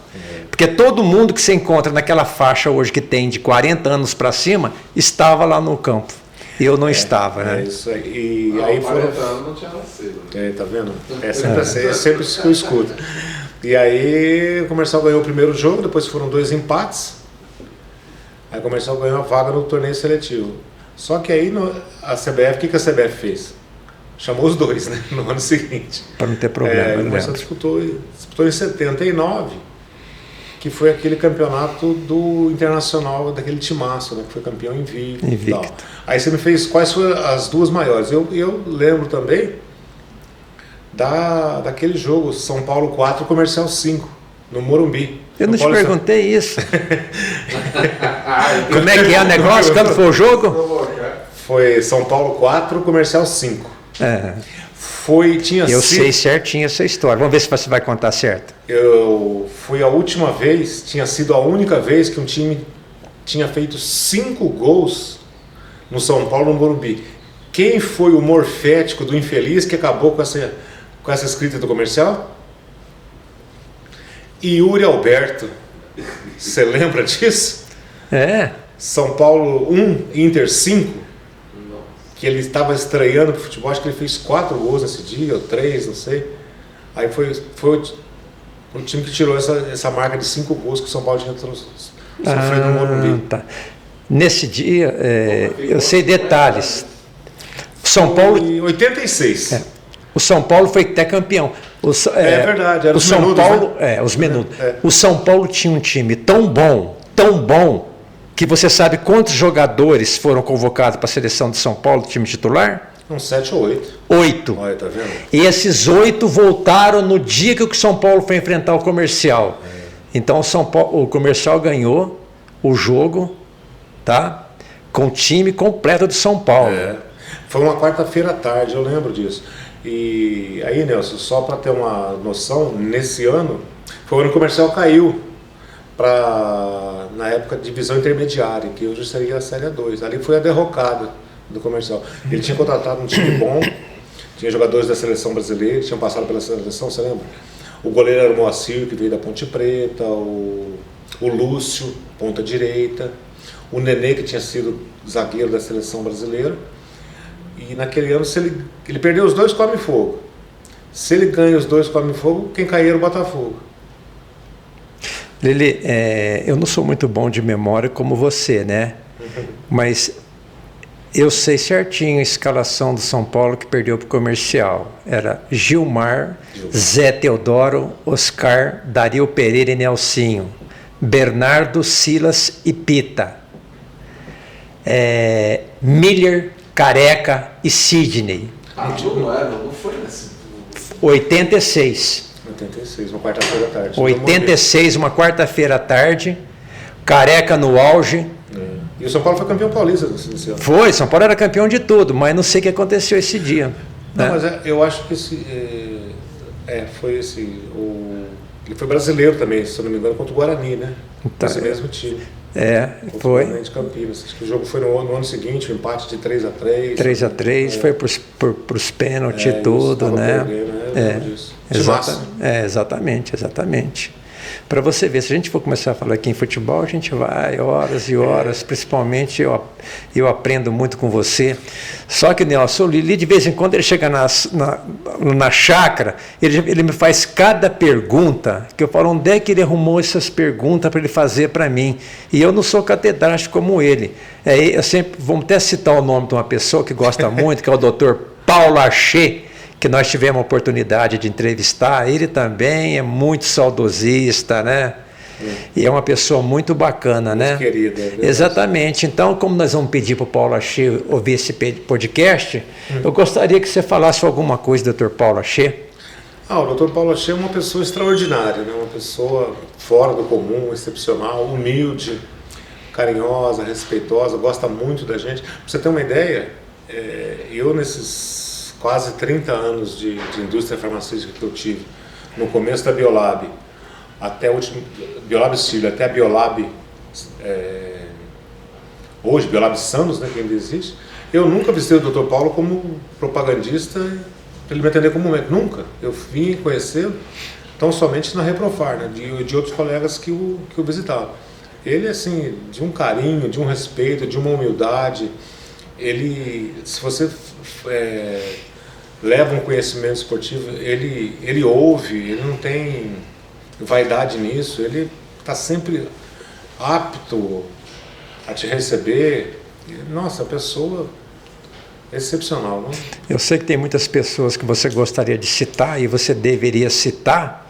Porque todo mundo que você encontra naquela faixa hoje que tem de 40 anos para cima, estava lá no campo. Eu não estava, né? Isso aí. E aí 40 anos não tinha nascido. Tá vendo? É sempre isso que eu escuto. E aí o Comercial ganhou o primeiro jogo, depois foram 2 empates. Aí o Comercial ganhou a vaga no torneio seletivo. Só que aí a CBF, o que a CBF fez? Chamou os 2, né? No ano seguinte. Para não ter problema. O Comercial disputou em 79. Que foi aquele campeonato do Internacional, daquele timaço, né, que foi campeão invicto. Aí você me fez quais foram as 2 maiores. Eu lembro também daquele jogo, São Paulo 4, Comercial 5, no Morumbi. Eu não te São Paulo perguntei isso. Como é que é o negócio? Quando foi o jogo? Foi São Paulo 4, Comercial 5. Eu sei certinho essa história. Vamos ver se você vai contar certo. Foi a última vez, tinha sido a única vez que um time tinha feito 5 gols no São Paulo, no Morumbi. Quem foi o morfético do infeliz que acabou com essa escrita do comercial? Yuri Alberto. Você lembra disso? São Paulo 1, Inter 5. Que ele estava estreando pro futebol, acho que ele fez 4 gols nesse dia, ou 3, não sei. Aí foi o time que tirou essa marca de 5 gols que o São Paulo tinha sofrido no Morumbi. Tá. Nesse dia, eu sei detalhes. São Paulo. Em 86. O São Paulo foi até campeão. É verdade, era o os São menudos, Paulo, né? Os menudos. O São Paulo tinha um time tão bom, que você sabe quantos jogadores foram convocados para a seleção de São Paulo, time titular? Uns 7 ou 8. 8. Olha, tá vendo? E esses 8 voltaram no dia que o São Paulo foi enfrentar o Comercial. Então o Comercial ganhou o jogo, tá? Com o time completo do São Paulo. Foi uma quarta-feira à tarde, eu lembro disso. E aí, Nelson, só para ter uma noção, nesse ano, foi o ano que o Comercial caiu para, na época, divisão intermediária, que hoje seria a Série 2. Ali foi a derrocada do Comercial. Ele tinha contratado um time bom, tinha jogadores da seleção brasileira, que tinham passado pela seleção, você lembra? O goleiro era o Moacir, que veio da Ponte Preta, o Lúcio, ponta direita, o Nenê, que tinha sido zagueiro da seleção brasileira. E naquele ano, se ele perdeu os 2, come fogo. Se ele ganha os 2, come fogo, quem cair era o Botafogo. Lili, eu não sou muito bom de memória como você, né? Mas eu sei certinho a escalação do São Paulo que perdeu para o Comercial. Era Gilmar, Zé Teodoro, Oscar, Dario Pereira e Nelsinho. Bernardo, Silas e Pita. Miller, Careca e Sidney. Não foi nesse. 86. 86, uma quarta-feira à tarde. 86, uma quarta-feira à tarde. Careca no auge. E o São Paulo foi campeão paulista nesse ano. Foi, São Paulo era campeão de tudo, mas não sei o que aconteceu esse dia. Não, né? mas eu acho que foi esse. Ele foi brasileiro também, se eu não me engano, contra o Guarani, né? Então, esse mesmo time. Foi. O Guarani de Campinas. Acho que o jogo foi no ano seguinte, um empate de 3-3. 3-3, foi para os pênaltis e tudo, né? Exatamente. Para você ver, se a gente for começar a falar aqui em futebol, a gente vai horas e horas, principalmente eu aprendo muito com você. Só que, Nelson, o Lili, de vez em quando, ele chega na chácara, ele me faz cada pergunta, que eu falo, onde é que ele arrumou essas perguntas para ele fazer para mim? E eu não sou catedrático como ele. Eu sempre, vamos até citar o nome de uma pessoa que gosta muito, que é o Dr. Paulo Achê, que nós tivemos a oportunidade de entrevistar. Ele também é muito saudosista, né? E é uma pessoa muito bacana, muito, né? Querida, exatamente. Então, como nós vamos pedir para o Paulo Achê ouvir esse podcast, eu gostaria que você falasse alguma coisa, Dr. Paulo Achê. O Dr. Paulo Achê é uma pessoa extraordinária, né? Uma pessoa fora do comum, excepcional, humilde, carinhosa, respeitosa, gosta muito da gente. Para você ter uma ideia, eu nesses quase 30 anos de indústria farmacêutica que eu tive, no começo da Biolab, até o último, Biolab Chile, até a Biolab, hoje, Biolab Santos, né, que ainda existe, eu nunca visitei o Dr. Paulo como propagandista, para ele me atender como médico, nunca. Eu vim conhecê-lo tão somente na Reprofar, né, de outros colegas que o visitavam. Ele, assim, de um carinho, de um respeito, de uma humildade, se você leva um conhecimento esportivo, ele ouve, ele não tem vaidade nisso, ele está sempre apto a te receber. Nossa, a pessoa é excepcional, não? Eu sei que tem muitas pessoas que você gostaria de citar e você deveria citar.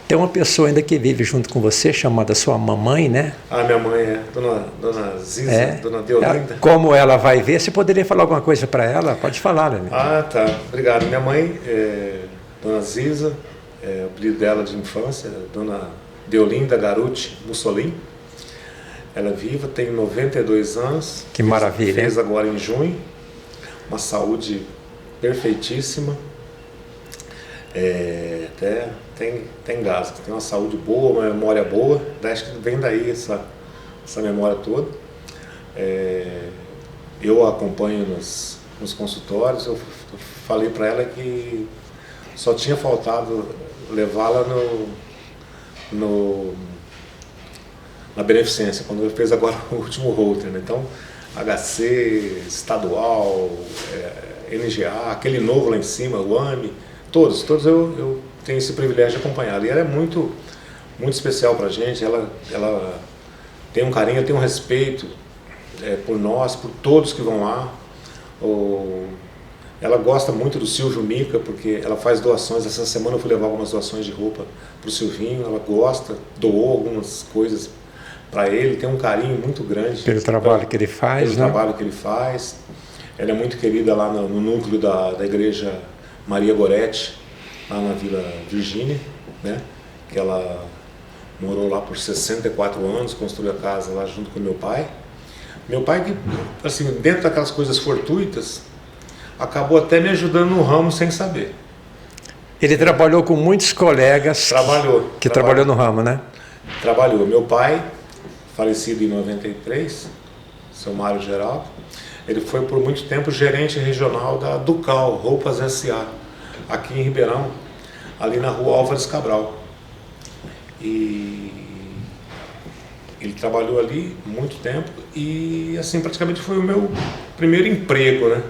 Tem uma pessoa ainda que vive junto com você, chamada sua mamãe, né? Minha mãe Dona Ziza, Dona Deolinda. Como ela vai ver, você poderia falar alguma coisa para ela? Pode falar, né? Tá. Obrigado. Minha mãe Dona Ziza, o apelido dela de infância, Dona Deolinda Garuti Mussolini. Ela é viva, tem 92 anos. Que maravilha. Fez agora em junho. Uma saúde perfeitíssima. Até tem gás, tem uma saúde boa, uma memória boa. Acho que vem daí essa memória toda. Eu a acompanho nos consultórios. Eu falei para ela que só tinha faltado levá-la na beneficência, quando ele fez agora o último Holter, né? Então, HC, estadual, NGA, aquele novo lá em cima, o AME, todos eu tenho esse privilégio de acompanhar. E ela é muito, muito especial pra gente, ela tem um carinho, tem um respeito por nós, por todos que vão lá. Ela gosta muito do Silvio Mica, porque ela faz doações. Essa semana eu fui levar algumas doações de roupa pro Silvinho, ela gosta, doou algumas coisas para ele, tem um carinho muito grande. Pelo trabalho que ele faz, pelo trabalho que ele faz. Ela é muito querida lá no núcleo da igreja Maria Goretti, lá na Vila Virgínia, né? Que ela morou lá por 64 anos, construiu a casa lá junto com meu pai. Meu pai, que, assim, dentro daquelas coisas fortuitas, acabou até me ajudando no ramo sem saber. Ele trabalhou com muitos colegas que trabalhou no ramo, né? Trabalhou. Meu pai, falecido em 93, seu Mário Geraldo, ele foi por muito tempo gerente regional da Ducal, Roupas S.A., aqui em Ribeirão, ali na rua Álvares Cabral. E ele trabalhou ali muito tempo e, assim, praticamente foi o meu primeiro emprego, né?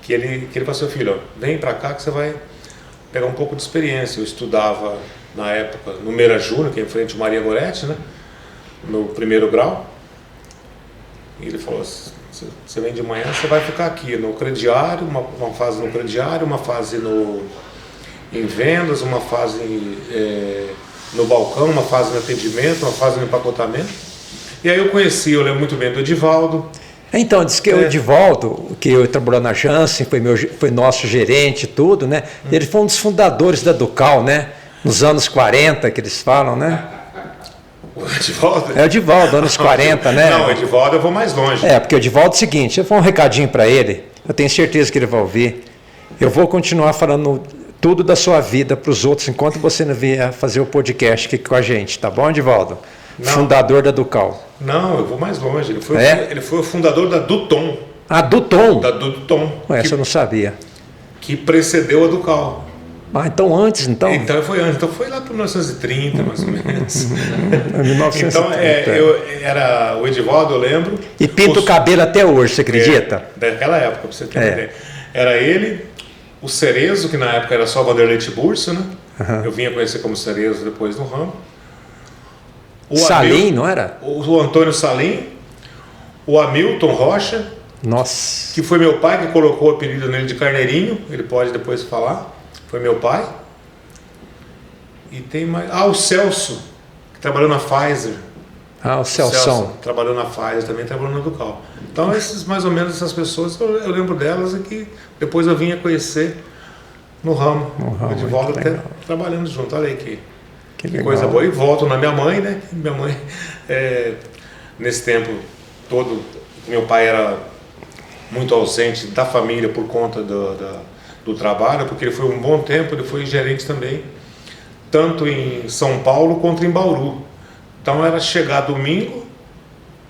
Que ele falou assim: filho, ó, vem pra cá que você vai pegar um pouco de experiência. Eu estudava, na época, no Meira Júnior, que é em frente ao Maria Goretti, né? No primeiro grau. E ele falou: você vem de manhã, você vai ficar aqui no crediário, uma fase no crediário, uma fase em vendas, uma fase no balcão, uma fase no atendimento, uma fase no empacotamento. E aí eu lembro muito bem do Edivaldo. Então, diz que o Edivaldo, que eu trabalhou na Janssen, foi nosso gerente e tudo, né? Ele foi um dos fundadores da Ducal, né? Nos anos 40, que eles falam, né? O Edivaldo? É o Edivaldo, anos 40, né? Não, o Edivaldo eu vou mais longe. Porque o Edivaldo é o seguinte, eu vou um recadinho para ele, eu tenho certeza que ele vai ouvir. Eu vou continuar falando tudo da sua vida para os outros, enquanto você não vier fazer o podcast aqui com a gente, tá bom, Edivaldo? Não. Fundador da Ducal. Não, eu vou mais longe. Ele foi o fundador da Duton. Ah, Duton? Da Duton. Essa eu não sabia. Que precedeu a Ducal. Ah, então antes, então? Então foi antes. Então foi lá para 1930, mais ou menos. 1930. Então, era o Edivaldo, eu lembro. E pinta o cabelo até hoje, você acredita? Daquela época, para você ter uma ideia. Era ele, o Cerezo, que na época era só Vanderlei Tiburcio, né? Eu vinha conhecer como Cerezo depois no ramo. O Salim, não era? O Antônio Salim, o Hamilton Rocha, nossa, que foi meu pai que colocou o apelido nele de Carneirinho, ele pode depois falar, foi meu pai. E tem mais... o Celso, que trabalhou na Pfizer. O Celso trabalhou na Pfizer, também trabalhou na Ducal. Então, mais ou menos essas pessoas, eu lembro delas e que depois eu vinha conhecer no ramo. O Edivaldo até trabalhando junto, olha aí que coisa boa. E volto na minha mãe, né? Minha mãe, nesse tempo todo, meu pai era muito ausente da família por conta do trabalho, porque ele foi um bom tempo, ele foi gerente também, tanto em São Paulo quanto em Bauru. Então era chegar domingo...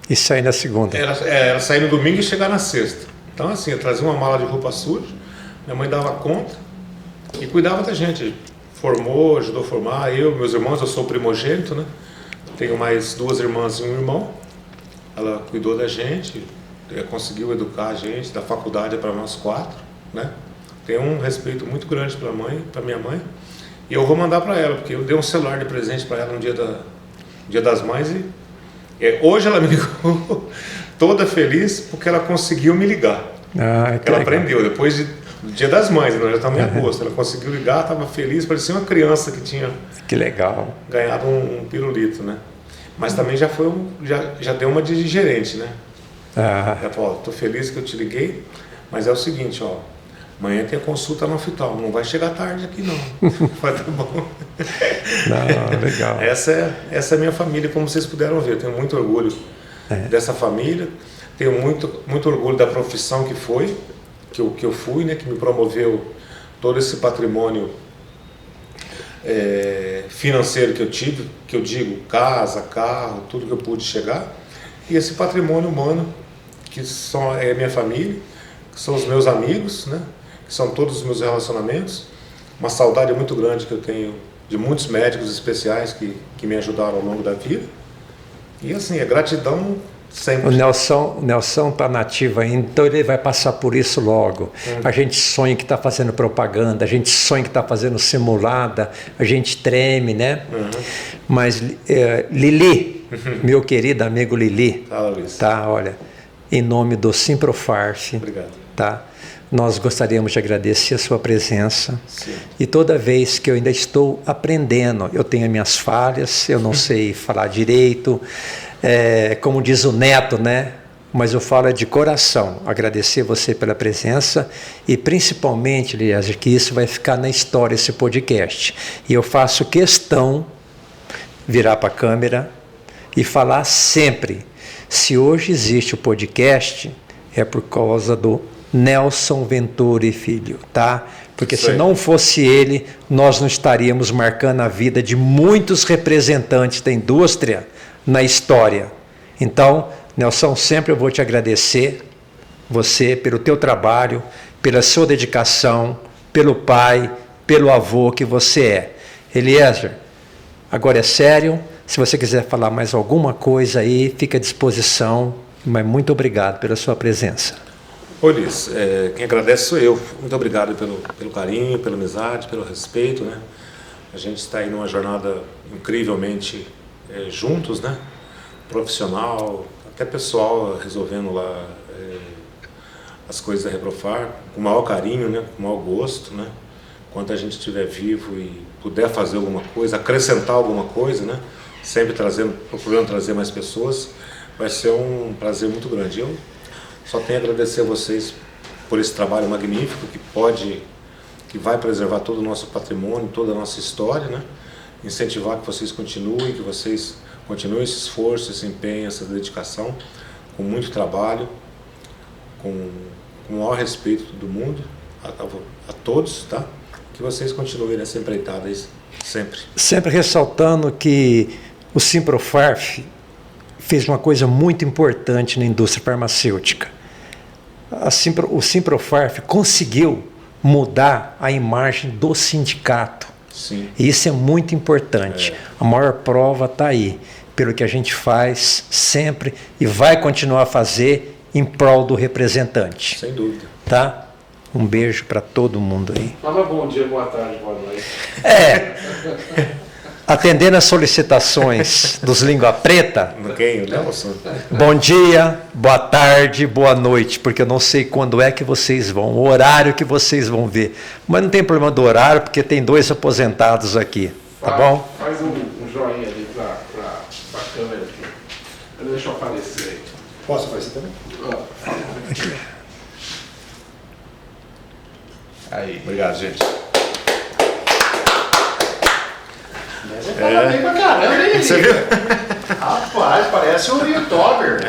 E sair na segunda. Era sair no domingo e chegar na sexta. Então, assim, eu trazia uma mala de roupa suja, minha mãe dava conta e cuidava da gente. Formou, ajudou a formar, meus irmãos, eu sou primogênito, né? Tenho mais 2 irmãs e um irmão. Ela cuidou da gente, conseguiu educar a gente, da faculdade para nós 4, né? Tenho um respeito muito grande pela minha mãe. E eu vou mandar para ela, porque eu dei um celular de presente para ela no dia das Mães e hoje ela me ligou toda feliz porque ela conseguiu me ligar. Ela aprendeu, depois do Dia das Mães, nós já estamos em agosto, ela conseguiu ligar, estava feliz, parecia uma criança que tinha ganhado um pirulito, né? Mas também já deu uma de gerente, né? Ela falou: tô feliz que eu te liguei, mas é o seguinte, Amanhã tem a consulta no hospital, não vai chegar tarde aqui não. Vai tá bom. Não, legal. Essa é a minha família, como vocês puderam ver. Eu tenho muito orgulho dessa família, tenho muito orgulho da profissão que eu fui, né, que me promoveu todo esse patrimônio financeiro que eu tive, que eu digo casa, carro, tudo que eu pude chegar, e esse patrimônio humano que é a minha família, que são os meus amigos, né, que são todos os meus relacionamentos, uma saudade muito grande que eu tenho de muitos médicos especiais que me ajudaram ao longo da vida, e assim, a gratidão sempre. O Nelson está nativo ainda, então ele vai passar por isso logo. A gente sonha que está fazendo propaganda, a gente sonha que está fazendo simulada, a gente treme, né? Mas Lili, meu querido amigo Lili, tá, olha, em nome do Simprofarf, obrigado. Tá? Nós gostaríamos de agradecer a sua presença. Sim. E toda vez que eu ainda estou aprendendo, eu tenho minhas falhas, eu não sei falar direito, como diz o Neto, né? Mas eu falo de coração, agradecer você pela presença e principalmente, Eliezer, que isso vai ficar na história, esse podcast. E eu faço questão virar para a câmera e falar sempre, se hoje existe o podcast, é por causa do Nelson Venturi Filho, tá? Porque se não fosse ele, nós não estaríamos marcando a vida de muitos representantes da indústria na história. Então, Nelson, sempre eu vou te agradecer, você, pelo teu trabalho, pela sua dedicação, pelo pai, pelo avô que você é. Eliezer, agora é sério, se você quiser falar mais alguma coisa aí, fica à disposição, mas muito obrigado pela sua presença. Ô Liz, quem agradece sou eu. Muito obrigado pelo carinho, pela amizade, pelo respeito, né? A gente está aí numa jornada incrivelmente juntos, né? Profissional, até pessoal, resolvendo lá as coisas da Reprofar, com o maior carinho, né? Com o maior gosto, né? Enquanto a gente estiver vivo e puder fazer alguma coisa, acrescentar alguma coisa, né? Sempre procurando trazer mais pessoas, vai ser um prazer muito grande. Eu só tenho a agradecer a vocês por esse trabalho magnífico que vai preservar todo o nosso patrimônio, toda a nossa história, né? Incentivar que vocês continuem, esse esforço, esse empenho, essa dedicação, com muito trabalho, com o maior respeito de todo mundo, a todos, tá? Que vocês continuem nessa empreitada aí, sempre. Sempre ressaltando que o Simprofarf fez uma coisa muito importante na indústria farmacêutica. O Simprofarf conseguiu mudar a imagem do sindicato. Sim. E isso é muito importante. A maior prova está aí, pelo que a gente faz sempre e vai continuar a fazer em prol do representante. Sem dúvida. Tá? Um beijo para todo mundo aí. Fala bom dia, boa tarde, boa noite. Atendendo as solicitações dos Língua Preta, bom dia, boa tarde, boa noite, porque eu não sei quando é que vocês vão, o horário que vocês vão ver. Mas não tem problema do horário, porque tem 2 aposentados aqui, tá bom? Faz um joinha ali para a câmera aqui. Deixa eu aparecer aí. Posso aparecer também? Aí. Obrigado, gente. Fala bem pra caramba, hein? Você viu? Rapaz, parece um youtuber.